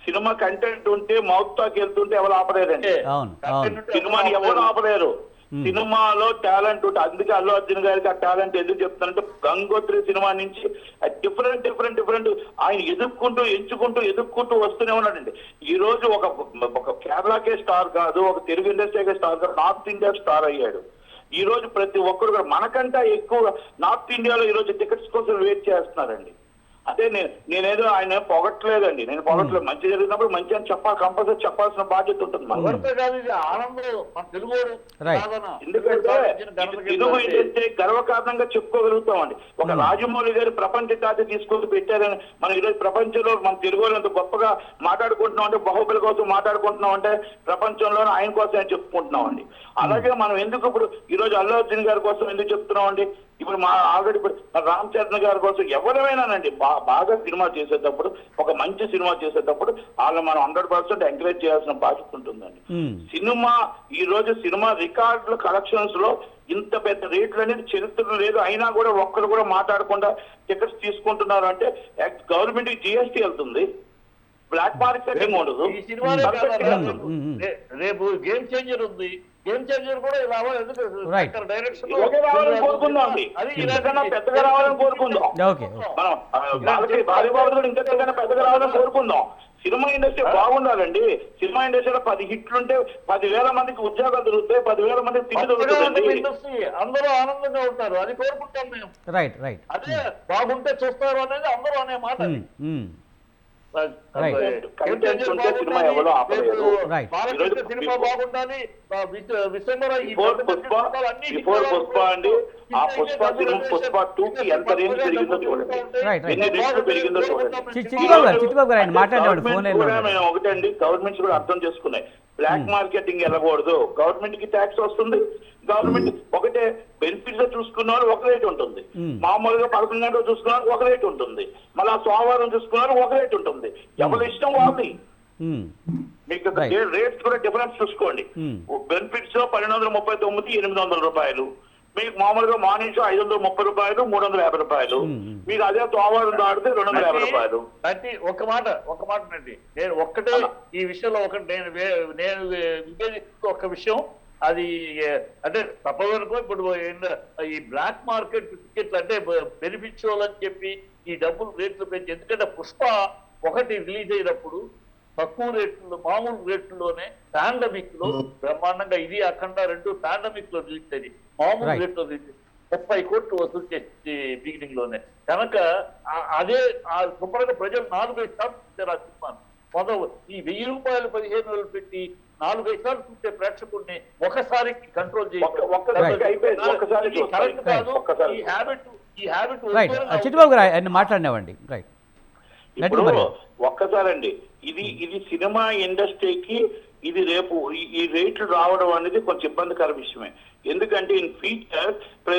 సినిమా కంటెంట్ ఉంటే మౌత్ టాక్ వెళ్తుంటే ఎవరు ఆపలేరండి, సినిమాని ఎవరు ఆపలేరు. సినిమాలో టాలెంట్ ఉంటే, అందుకే అల్లు అర్జున్ గారికి ఆ టాలెంట్ ఎందుకు చెప్తానంటే గంగోత్రి సినిమా నుంచి డిఫరెంట్ ఆయన ఎదుక్కుంటూ వస్తూనే ఉన్నాడండి. ఈ రోజు ఒక కేరళకే స్టార్ కాదు, ఒక తెలుగు ఇండస్ట్రీకే స్టార్ కాదు, నార్త్ ఇండియా స్టార్ అయ్యాడు. ఈ రోజు ప్రతి ఒక్కరు కూడా మనకంటే ఎక్కువ నార్త్ ఇండియాలో ఈ రోజు టికెట్స్ కోసం వెయిట్ చేస్తున్నారండి. అదే నేనేదో ఆయన పొగట్లేదండి, నేను పొగట్లేదు. మంచి జరిగినప్పుడు మంచి అని కంపల్సరీ చెప్పాల్సిన బాధ్యత ఉంటుంది. ఎందుకంటే తెలుగు ఇండస్ట్రీ గర్వకారణంగా చెప్పుకోగలుగుతామండి. ఒక రాజమౌళి గారు ప్రపంచ ఖ్యాతి తీసుకొని పెట్టారని మనం ఈరోజు ప్రపంచంలో మన తెలుగు ఎంత గొప్పగా మాట్లాడుకుంటున్నాం అంటే, బాహుబలి కోసం మాట్లాడుకుంటున్నాం అంటే ప్రపంచంలో ఆయన కోసం చెప్పుకుంటున్నాం అండి. అలాగే మనం ఎందుకు ఇప్పుడు ఈ రోజు అల్లు అర్జున్ గారి కోసం ఎందుకు చెప్తున్నాం అండి? ఇప్పుడు ఆల్రెడీ రామ్ చరణ్ గారి కోసం ఎవరైనానండి బాగా సినిమా చేసేటప్పుడు, ఒక మంచి సినిమా చేసేటప్పుడు వాళ్ళు మనం 100% ఎంకరేజ్ చేయాల్సిన బాధ్యత ఉంటుందండి. ఈ రోజు సినిమా రికార్డుల కలెక్షన్స్ లో ఇంత పెద్ద రేట్లు అనేది చరిత్ర లేదు, అయినా కూడా ఒక్కరు కూడా మాట్లాడకుండా టికెట్స్ తీసుకుంటున్నారు అంటే గవర్నమెంట్ కి GST వెళ్తుంది, బ్లాక్ మార్కెటింగ్ ఉండదు. రేపు గేమ్ చేంజర్ ఉంది, గేమ్ చేంజర్ కూడా ఇలా డైరెక్షన్ పెద్దగా రావాలని కోరుకుందాం. మనం బాలీబాబు ఇంకా పెద్దగా రావాలని కోరుకుందాం. Cinema industry బాగుండాలండి. సినిమా ఇండస్ట్రీలో 10 హిట్లు ఉంటే 10,000 మందికి ఉద్యోగాలు దొరుకుతాయి, 10,000 మందికి తిండి దొరుకుతుంది. అందరూ ఆనందంగా ఉంటారు, అది కోరుకుంటాం మేము. అదే బాగుంటే చూస్తారు అనేది అందరూ అనే మాట. సినిమా బాగుండాలి. పుష్ప అండి, ఆ పుష్ప 2కి ఎంత రేంజ్ పెరిగిందో చూడండి, ఎన్ని రేట్లు పెరిగిందో చూడండి. ఒకటే అండి, గవర్నమెంట్స్ కూడా అర్థం చేసుకున్నాయి, బ్లాక్ మార్కెటింగ్ వెళ్ళకూడదు. గవర్నమెంట్ కి ట్యాక్స్ వస్తుంది, గవర్నమెంట్ ఒకటే బెనిఫిట్స్ చూసుకున్నారు ఒక రేట్ ఉంటుంది, మామూలుగా 11 గంటలు చూసుకున్నారు ఒక రేట్ ఉంటుంది, మళ్ళీ సోమవారం చూసుకున్నారు ఒక రేట్ ఉంటుంది. ఎవరి ఇష్టం వాళ్ళది. మీకు రేట్స్ కూడా డిఫరెన్స్ చూసుకోండి. బెనిఫిట్స్ 1239 800 రూపాయలు, మీకు మామూలుగా మార్నింగ్ షో 530 రూపాయలు, 350 రూపాయలు. మీకు అదే సోమవారం దాడితే 250 రూపాయలు. ఒక మాట అండి, నేను ఒక్కటే ఈ విషయంలో నేను ఒక విషయం, అది అంటే తప్పవరకు ఇప్పుడు ఈ బ్లాక్ మార్కెట్ టికెట్లు అంటే బెనిఫిట్ షోలు అని చెప్పి ఈ డబ్బులు రేట్లు పెంచి, ఎందుకంటే పుష్ప 1 రిలీజ్ అయినప్పుడు తక్కువ రేట్లో మామూలు రేట్లోనే పాండమిక్ లో బ్రహ్మాండంగా ఇది అఖండ 2 పాండమిక్ లో రిలీజ్ అయ్యి మామూలు Right. రేట్లో రిలీజ్ 30 కోట్లు వసూలు చేసి బిగినింగ్ లోనే కనుక అదే శుభ్రంగా ప్రజలు 4-5 సార్లు చూశారు ఆ సినిమాను. మొదలు ఈ 1000 రూపాయలు 15,000 పెట్టి 4-5 సార్లు చూసే ప్రేక్షకుడిని ఒకసారికి కంట్రోల్ ఒక్కసారికి అయిపోయింది. ఒక్కసారి కరెక్ట్ కాదు. ఒక్కసారి. ఈ హ్యాబిట్ రైట్ చిట్టుబాబు గారు ఆయన మాట్లాడినావండి. రైట్ ఇప్పుడు ఒక్కసారండి ఇది సినిమా ఇండస్ట్రీకి ఇది రేపు ఈ రేట్లు రావడం అనేది కొంచెం ఇబ్బందికర విషయమే. ఎందుకంటే ఇన్ ఫ్యూచర్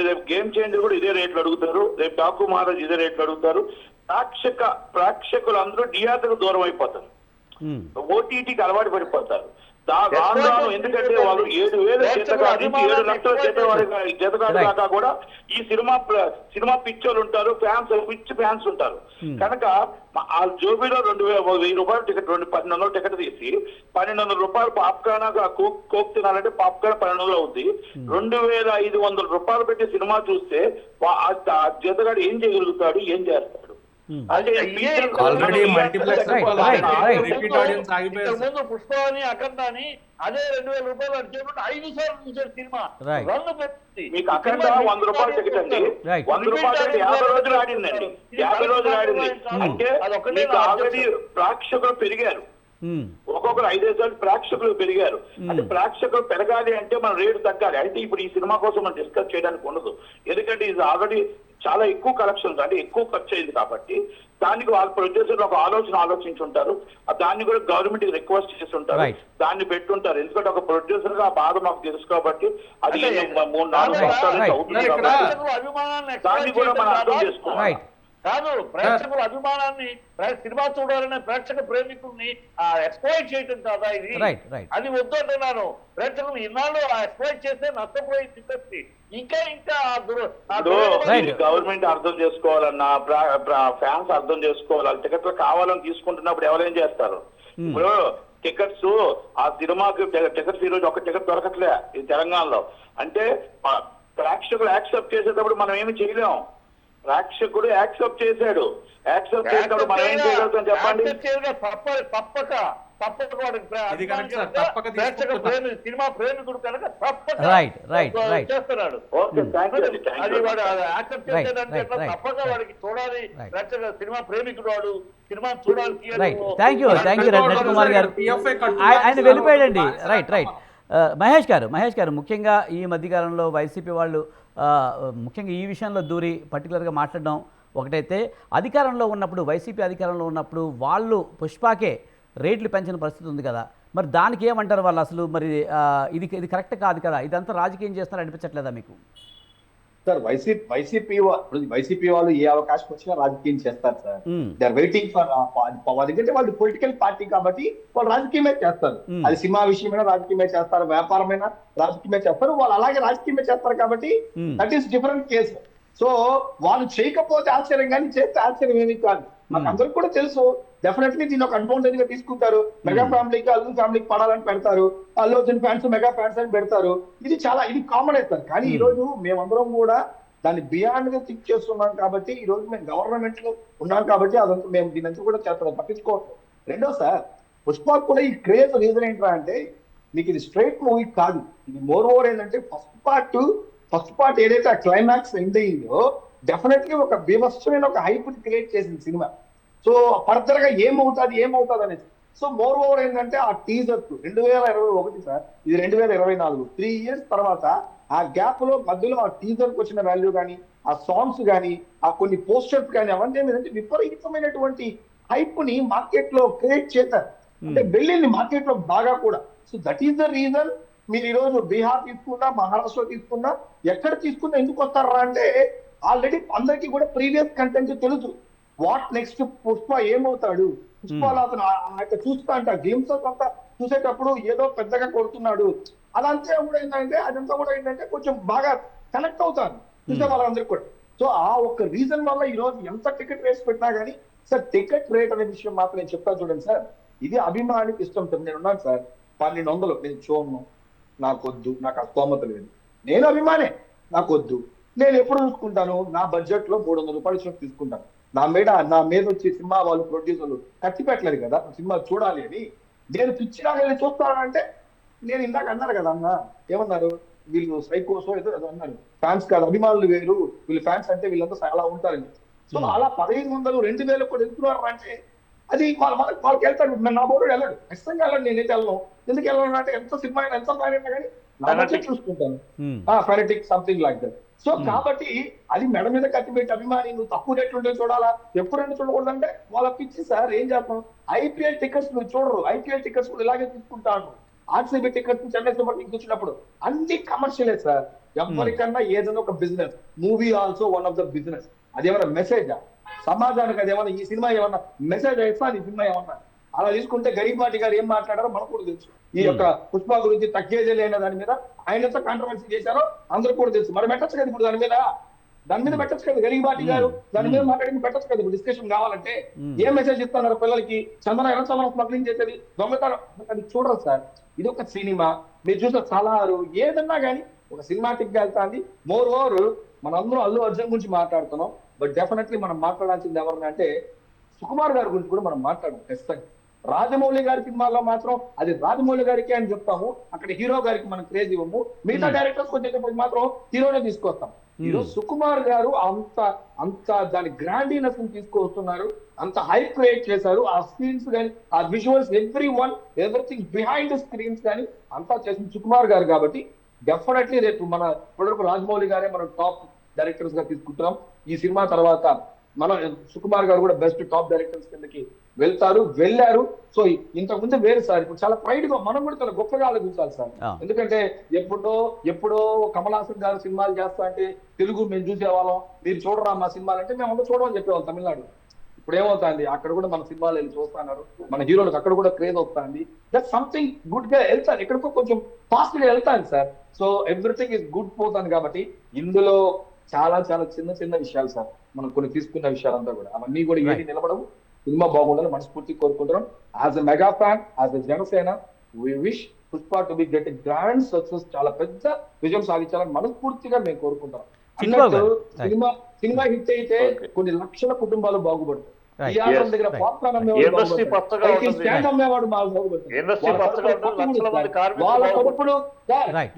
రేపు గేమ్ చేంజర్ కూడా ఇదే రేట్లు అడుగుతారు, రేపు డాకు మహారాజ్ ఇదే రేట్లు అడుగుతారు. ప్రేక్షకులు అందరూ థియేటర్కు దూరం అయిపోతారు, ఓటీటీకి అలవాటు పడిపోతారు. రాను ఎందుకంటే వాళ్ళు 7,000 జీతగాడు నుంచి 7 లక్షల జీతగాడు దాకా కూడా ఈ సినిమా పిక్చర్లు ఉంటారు, ఫ్యాన్స్ ఉంటారు. కనుక ఆ జోబీలో 2,000 రూపాయలు టికెట్ 1,200 టికెట్ తీసి 1,200 రూపాయలు పాప్కార్న్ కోక్ తినాలంటే పాప్కార్న్ 1,200 అవుతుంది. 2,500 రూపాయలు పెట్టి సినిమా చూస్తే జీతగాడు ఏం చేయగలుగుతాడు, ఏం చేస్తాడు? ఆల్రెడీ మల్టీప్లెక్స్ రిపీట్ ఆడియన్స్ ఆగిపోయారు. ముందు పుష్పాని అఖండాని అదే 2,000 రూపాయలు అడిచేప్పుడు 5 సార్లు చూసారు సినిమా. రన్ను పెట్టి మీకు అఖండ 100 రూపాయలు టికెట్ అండి, 100 రూపాయలు టికెట్ 50 రోజులు ఆడిందండి, 50 రోజులు ఆడింది. అంటే మీకు ఆల్రెడీ ప్రేక్షకులు పెరిగారు, ఒక్కొక్కరు 5 సార్లు ప్రేక్షకులు పెరిగారు. అంటే ప్రేక్షకులు పెరగాలి అంటే మన రేటు తగ్గాలి. అంటే ఇప్పుడు ఈ సినిమా కోసం మనం డిస్కస్ చేయడానికి ఉండదు, ఎందుకంటే ఇది ఆల్రెడీ చాలా ఎక్కువ కలెక్షన్స్ అంటే ఎక్కువ ఖర్చు అయింది. కాబట్టి దానికి వాళ్ళ ప్రొడ్యూసర్లు ఒక ఆలోచించుంటారు, దాన్ని కూడా గవర్నమెంట్ రిక్వెస్ట్ చేసి ఉంటారు, దాన్ని పెట్టుంటారు. ఎందుకంటే ఒక ప్రొడ్యూసర్ గా ఆ బాధ మాకు తెలుసు కాబట్టి అది 3-4 సంవత్సరాల అవుతుంది కాబట్టి దాన్ని కూడా మనం అర్థం చేసుకోవాలి. కాదు, ప్రేక్షకుల అభిమానాన్ని సినిమా చూడాలనే ప్రేక్షక ప్రేమికుల్ని ఎక్స్ప్లాయిట్ చేయటం కాదా ఇది? అది వద్దు అంటున్నాను. ప్రేక్షకులు ఇన్నాళ్ళు ఎక్స్ప్లాయిట్ చేస్తే నష్టపోయింది ఇండస్ట్రీ. ఇంకా గవర్నమెంట్ అర్థం చేసుకోవాలన్నా, ఫ్యాన్స్ అర్థం చేసుకోవాలి. టికెట్లు కావాలని తీసుకుంటున్నప్పుడు ఎవరేం చేస్తారు? ఇప్పుడు టికెట్స్ ఆ సినిమాకి టికెట్స్ ఈరోజు ఒక టికెట్ దొరకట్లే ఈ తెలంగాణలో. అంటే ప్రేక్షకులు యాక్సెప్ట్ చేసేటప్పుడు మనం ఏమి చేయలేము. ప్రేక్షకుడు యాక్సెప్ట్ చేశాడు, యాక్సెప్ట్ చేసినప్పుడు మనం ఏం చేయగలుగుతాం చెప్పండి? సినిమా ప్రేమికుడు కనుక చేస్తున్నాడు. అది వాడు యాక్సెప్ట్ చేసేదంటే తప్పక వాడికి చూడాలి. ప్రేక్షక సినిమా ప్రేమికుడు వాడు సినిమా చూడాలి. థ్యాంక్ యూ రత్న కుమార్ గారు, ఆయన వెళ్ళిపోయాడండి. రైట్ మహేష్ గారు ముఖ్యంగా ఈ మధ్యకాలంలో వైసీపీ వాళ్ళు ముఖ్యంగా ఈ విషయంలో దూరి పర్టికులర్గా మాట్లాడడం ఒకటైతే, అధికారంలో ఉన్నప్పుడు వైసీపీ అధికారంలో ఉన్నప్పుడు వాళ్ళు పుష్పాకే రేట్లు పెంచిన పరిస్థితి ఉంది కదా, మరి దానికి ఏమంటారు వాళ్ళు? అసలు మరి ఇది కరెక్ట్ కాదు కదా, ఇదంతా రాజకీయం చేస్తున్నారు అనిపించట్లేదా మీకు? సార్ వైసీపీ వాళ్ళు ఏ అవకాశం వచ్చినా రాజకీయం చేస్తారు sir. They are waiting for power. ఎందుకంటే వాళ్ళు పొలిటికల్ పార్టీ కాబట్టి వాళ్ళు రాజకీయమే చేస్తారు. అది సినిమా విషయమైనా రాజకీయమే చేస్తారు, వ్యాపారమైనా రాజకీయమే చేస్తారు. వాళ్ళు అలాగే రాజకీయమే చేస్తారు కాబట్టి that is different case. So వాళ్ళు చేయకపోతే ఆశ్చర్యం, కానీ చేస్తే ఆశ్చర్యం ఏమీ కాదు. మాకు అందరికి కూడా తెలుసు. డెఫినెట్లీ దీన్ని ఒక అడ్వాంటేజ్ గా తీసుకుంటారు. మెగా ఫ్యామిలీకి అల్లు ఫ్యామిలీకి పడాలని పెడతారు, Allu Arjun fans mega fans అని పెడతారు. ఇది కామన్ అవుతారు. కానీ ఈ రోజు మేమందరం కూడా దాన్ని బియాండ్ గా థింక్ చేస్తున్నాం కాబట్టి, ఈ రోజు మేము గవర్నమెంట్ లో ఉన్నాం కాబట్టి అదంతా మేము దీనంతా కూడా చేస్తాం, పట్టించుకోవట్లేదు. రెండో సార్, పుష్ప కూడా ఈ క్రేజ్ రీజన్ ఏంట్రా అంటే, మీకు ఇది స్ట్రైట్ మూవీ కాదు. ఇది మోర్ ఓవర్ ఏంటంటే ఫస్ట్ పార్ట్ ఏదైతే ఆ క్లైమాక్స్ ఎండ్ అయ్యిందో డెఫినెట్లీ ఒక బీభత్సమైన ఒక హైప్ క్రియేట్ చేసింది సినిమా. సో ఫర్దర్ గా ఏమవుతుంది అనేది. సో మోర్ ఓవర్ ఏంటంటే ఆ టీజర్ 2021 సార్, ఇది 2024, 3 years తర్వాత ఆ గ్యాప్ లో మధ్యలో ఆ టీజర్ కి వచ్చిన వాల్యూ కానీ, ఆ సాంగ్స్ కానీ, ఆ కొన్ని పోస్టర్స్ కానీ, అవన్నీ ఏంటంటే విపరీతమైనటువంటి హైప్ ని మార్కెట్ లో క్రియేట్ చేశారు. అంటే వెళ్ళింది మార్కెట్ లో బాగా కూడా. So that is the reason. మీరు ఈ రోజు బీహార్ తీసుకున్నా, మహారాష్ట్ర తీసుకున్నా, ఎక్కడ తీసుకున్నా ఎందుకు వస్తారా అంటే, ఆల్రెడీ అందరికీ కూడా ప్రీవియస్ కంటెంట్ తెలుసు. వాట్ నెక్స్ట్ పుష్ప ఏమవుతాడు, పుష్పలో అతను చూస్తా అంట గ్లిమ్సెస్ అంతా చూసేటప్పుడు ఏదో పెద్దగా కొడుతున్నాడు, అదంతా కూడా ఏంటంటే కొంచెం బాగా కనెక్ట్ అవుతారు చూసే వాళ్ళందరికీ కూడా. సో ఆ ఒక్క రీజన్ వల్ల ఈ రోజు ఎంత టికెట్ రేట్స్ పెట్టినా కానీ సార్, టికెట్ రేట్ అనే విషయం మాత్రం నేను చెప్తాను చూడండి సార్. ఇది అభిమానికి ఇష్టం. నేను ఉన్నాను సార్, 1200 నేను చూడను, నాకు వద్దు, నాకు ఆ స్తోమత లేదు. నేను అభిమానే, నాకు వద్దు. నేను ఎప్పుడు చూసుకుంటాను, నా బడ్జెట్ లో 300 రూపాయలు తీసుకుంటాను. నా మీద వచ్చి సినిమా వాళ్ళు ప్రొడ్యూసర్లు కత్తి పెట్టలేదు కదా సినిమా చూడాలి అని. నేను పిచ్చిలాగా వెళ్ళి చూస్తానంటే నేను ఇందాక అన్నారు కదా అన్న, ఏమన్నారు వీళ్ళు సైకోసో ఏదో అన్నారు, ఫ్యాన్స్ కాదు అభిమానులు వేరు, వీళ్ళు ఫ్యాన్స్ అంటే వీళ్ళంతా చాలా ఉంటారని. సో అలా 1500 2000 కూడా వెళ్తున్నారు అంటే అది వాళ్ళకి వెళ్తాడు. నా బోర్డు వెళ్ళాడు, ఖచ్చితంగా వెళ్ళండి, నేనైతే వెళ్ళను. ఎందుకు వెళ్ళను అంటే ఎంత సినిమా అయినా ఎంత ఫ్యాన్ అయినా కానీ నా మంచి చూసుకుంటాను, phonetic something like that. So కాబట్టి అది మెడ మీద కత్తి పెట్టి అభిమాని నువ్వు తక్కువ రేట్లు ఉంటే చూడాలా, ఎప్పుడైనా చూడకూడదంటే వాళ్ళ పిచ్చి సార్. ఏం చేస్తాం, ఐపీఎల్ టికెట్స్ నువ్వు చూడరు, ఐపీఎల్ టికెట్స్ కూడా ఇలాగే తీసుకుంటాను. RCB tickets Chennai super Kings వచ్చినప్పుడు అన్ని కమర్షియలే సార్. ఎవరికన్నా ఏదైనా ఒక business, movie also one of the business. అదేమన్నా మెసేజా సమాజానికి, అదేమన్నా ఈ సినిమా ఏమన్నా మెసేజ్ ఇస్తాను, ఈ సినిమా ఏమన్నా అలా తీసుకుంటే గరీబ్ పార్టీ గారు ఏం మాట్లాడారో మనకు కూడా తెలుసు. ఈ యొక్క పుష్ప గురించి తగ్గేదే లేని దాని మీద ఆయన ఎంత కాంట్రవర్సీ చేశారో అందరూ కూడా తెలుసు. మరి పెట్టచ్చు కదా ఇప్పుడు దాని మీద పెట్టచ్చు కదా, గరీబ్ పార్టీ గారు దాని మీద మాట్లాడి పెట్టచ్చు కదా ఇప్పుడు డిస్కషన్ కావాలంటే. ఏం మెసేజ్ ఇస్తున్నారు పిల్లలకి, చందనం స్మగ్లింగ్ చేసేది, దొంగతనం అది చూడరు సార్. ఇది ఒక సినిమా, మీరు చూసిన సలారు ఏదన్నా కానీ ఒక సినిమాటిక్ గా వెళ్తాంది. మోర్ ఓవర్ మనందరం అల్లు అర్జున్ గురించి మాట్లాడుతున్నాం, బట్ డెఫినెట్లీ మనం మాట్లాడాల్సింది ఎవరిని అంటే సుకుమార్ గారి గురించి కూడా మనం మాట్లాడాం ఖచ్చితంగా. రాజమౌళి గారి సినిమాలో మాత్రం అది రాజమౌళి గారికి అని చెప్తాము, అక్కడ హీరో గారికి మనం క్రేజ్ ఇవ్వము. మిగతా డైరెక్టర్స్ వచ్చేటప్పుడు మాత్రం హీరోనే తీసుకొస్తాం. ఈరోజు సుకుమార్ గారు అంత దాని గ్రాండీనెస్ ని తీసుకొస్తున్నారు, అంత హైప్ క్రియేట్ చేశారు. ఆ స్క్రీన్స్ కానీ, ఆ visuals, everything behind the screens కానీ అంతా చేసిన సుకుమార్ గారు. కాబట్టి డెఫినెట్లీ రేపు మన ఇప్పటివరకు రాజమౌళి గారే మనం టాప్ డైరెక్టర్స్ గా తీసుకుంటున్నాం. ఈ సినిమా తర్వాత మనం సుకుమార్ గారు కూడా బెస్ట్ టాప్ డైరెక్టర్స్ కిందకి వెళ్ళారు. సో ఇంతకు ముందు వేరు సార్, ఇప్పుడు చాలా ప్రైడ్ గా మనం కూడా చాలా గొప్పగా ఆలోచించాలి సార్. ఎందుకంటే ఎప్పుడో కమల్ హాసన్ గారు సినిమాలు చేస్తా అంటే తెలుగు మేము చూసేవాళ్ళం, మీరు చూడరా మా సినిమాలు అంటే మేము అందరూ చూడమని చెప్పేవాళ్ళం తమిళనాడు. ఇప్పుడు ఏమవుతుంది, అక్కడ కూడా మన సినిమాలు వెళ్ళి చూస్తున్నారు, మన హీరోలకు అక్కడ కూడా క్రేజ్ అవుతుంది. దట్ సంథింగ్ గుడ్ గా వెళ్తాను, ఎక్కడికో కొంచెం ఫాస్ట్ గా వెళ్తాను sir. So everything is good పోతాను. కాబట్టి ఇందులో చాలా చాలా చిన్న విషయాలు సార్, మనం కొన్ని తీసుకున్న విషయాలంతా కూడా అవన్నీ కూడా ఏది నిలబడవు. సినిమా బాగుండాలని మనస్ఫూర్తి కోరుకుంటున్నాం. As a mega fan, as a Janasena, we wish Pushpa to be get a grand success, చాలా పెద్ద విజయం సాధించాలని మనస్ఫూర్తిగా మేము కోరుకుంటాం. సినిమా హిట్ అయితే కొన్ని లక్షల కుటుంబాలు బాగుపడతాయి. దగ్గర వాళ్ళ కడుపులు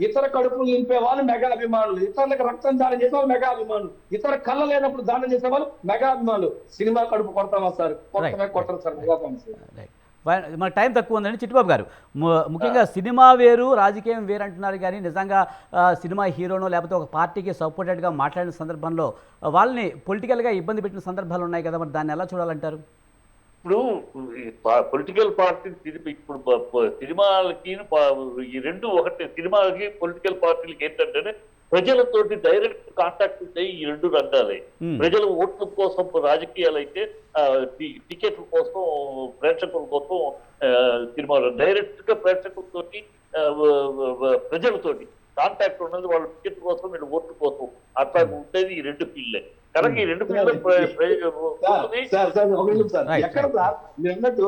ఇతర కడుపులు నింపే వాళ్ళు మెగా అభిమానులు, ఇతరులకు రక్తం దానం చేసే వాళ్ళు మెగా అభిమానులు, ఇతర కళ్ళ లేనప్పుడు దానం చేసే వాళ్ళు మెగా అభిమానులు. సినిమా కడుపు కొడతామా సార్, కొట్టరు సార్ మెగా ఫ్యాన్స్. మన టైం తక్కువ ఉందండి. చిట్టిబాబు గారు, ముఖ్యంగా సినిమా వేరు రాజకీయం వేరు అంటున్నారు, కానీ నిజంగా సినిమా హీరోనో లేకపోతే ఒక పార్టీకి సపోర్టెడ్గా మాట్లాడిన సందర్భంలో వాళ్ళని పొలిటికల్గా ఇబ్బంది పెట్టిన సందర్భాలు ఉన్నాయి కదా, మరి దాన్ని ఎలా చూడాలంటారు? ఇప్పుడు పొలిటికల్ పార్టీ ఇప్పుడు సినిమాలకి ఈ రెండు ఒకటి, సినిమాలకి పొలిటికల్ పార్టీలకి ఏంటంటే ప్రజలతోటి డైరెక్ట్ కాంటాక్ట్ ఉంటాయి ఈ రెండు రంగాలే. ప్రజలు ఓట్ల కోసం రాజకీయాలు అయితే టికెట్ల కోసం, ప్రేక్షకుల కోసం సినిమాలు డైరెక్ట్ గా ప్రేక్షకులతోటి ప్రజలతోటి కాంటాక్ట్ ఉన్నది, వాళ్ళ టికెట్ కోసం వీళ్ళు ఓట్ల కోసం అట్లా ఉండేది ఈ రెండు ఫీల్డ్లే. కనుక ఈ రెండు అన్నట్టు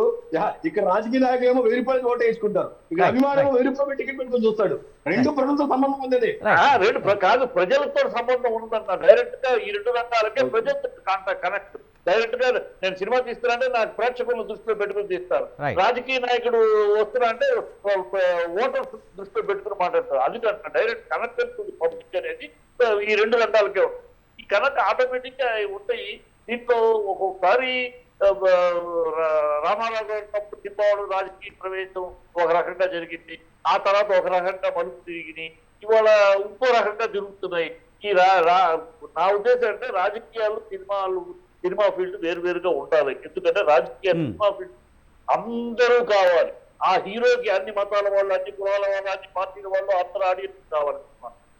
ఇక్కడ రాజకీయ నాయకులు ఏమో 1000 రూపాయలు ఓటు వేసుకుంటారు, ఇక్కడ అభిమానం 1000 రూపాయలు టికెట్ పెట్టుకుని చూస్తాడు. రెండు ప్రజలతో సంబంధం ఉంది, రెండు కాదు ప్రజలతో సంబంధం ఉండదన్న. డైరెక్ట్ గా ఈ రెండు రంగాలకే ప్రజలతో కనెక్ట్. డైరెక్ట్ గా నేను సినిమా తీస్తున్నానంటే నాకు ప్రేక్షకులను దృష్టిలో పెట్టుకుని తీస్తారు. రాజకీయ నాయకుడు వస్తున్నా అంటే ఓటర్స్ దృష్టిలో పెట్టుకుని మాట్లాడతారు. అది direct connection to the public అనేది ఈ రెండు రంగాలకే ఉంటుంది. ఈ కనెక్ట్ ఆటోమేటిక్ గా ఉంటాయి. దీంట్లో ఒక్కొక్కసారి రామారావు గారు తప్పుడు తిప్పవాడు రాజకీయ ప్రవేశం ఒక రకంగా జరిగింది, ఆ తర్వాత ఒక రకంగా మలుపు తిరిగి ఇవాళ ఇంకో రకంగా జరుగుతున్నాయి. ఈ నా ఉద్దేశం అంటే రాజకీయాలు సినిమా ఫీల్డ్ వేరువేరుగా ఉండాలి. ఎందుకంటే రాజకీయ సినిమా ఫీల్డ్ అందరూ కావాలి. ఆ హీరోకి అన్ని మతాల వాళ్ళు, అన్ని కులాల వాళ్ళు, అన్ని పార్టీల వాళ్ళు అందరూ ఆడియన్స్ కావాలి.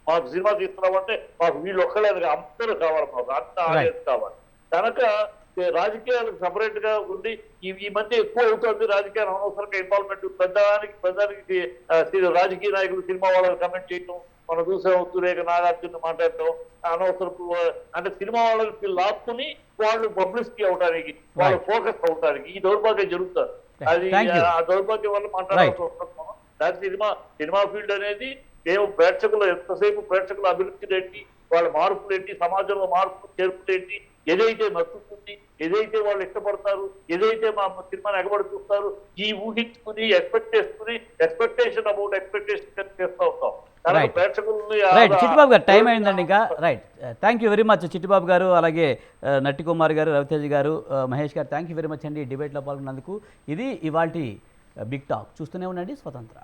మాకు సినిమా తీస్తున్నామంటే మాకు వీళ్ళు ఒక్కలేదు, అందరూ కావాలి, మాకు అంత ఆడియన్స్ కావాలి. కనుక రాజకీయాలకు సపరేట్ గా ఉండి ఈ మధ్య ఎక్కువ అవుతుంది రాజకీయాలు అనవసరంగా ఇన్వాల్వ్మెంట్. పెద్దానికి రాజకీయ నాయకులు సినిమా వాళ్ళని కమెంట్ చేయటం, మనం చూసాం సురేఖ నాగార్జున మాట్లాడటం అనవసరపు. అంటే సినిమా వాళ్ళకి లాక్కుని వాళ్ళు పబ్లిసిటీ అవడానికి, వాళ్ళు ఫోకస్ అవడానికి ఈ దౌర్భాగ్యం జరుగుతారు. అది ఆ దౌర్భాగ్యం వల్ల మాట్లాడాల్సి వస్తున్నాం. దాని సినిమా ఫీల్డ్ అనేది ప్రేక్షకులు ఎంతసేపు ప్రేక్షకుల అభివృద్ధి ఏంటి, వాళ్ళ మార్పులు ఏంటి, సమాజంలో మార్పులు చేర్పులు ఏంటి, ఏదైతే నచ్చుతుంది, ఏదైతే వాళ్ళు ఇష్టపడతారు, ఏదైతే మా సినిమాని ఎగబడి చూస్తారు, ఈ ఊహించుకుని ఎక్స్పెక్టేషన్ అబౌట్ ఎక్స్పెక్టేషన్ చేస్తూ ఉంటాం. కానీ Right. ప్రేక్షకుల్ని రైట్ చిట్టిబాబు గారు టైం అయిందండి ఇంకా. Right thank you very much Chittibabu గారు, అలాగే నట్టి కుమార్ గారు, రవితేజ్ గారు, మహేష్ గారు, థ్యాంక్ యూ వెరీ మచ్ అండి డిబేట్లో పాల్గొన్నందుకు. ఇది ఇవాల్టి బిగ్ టాక్. చూస్తూనే ఉండండి స్వతంత్ర.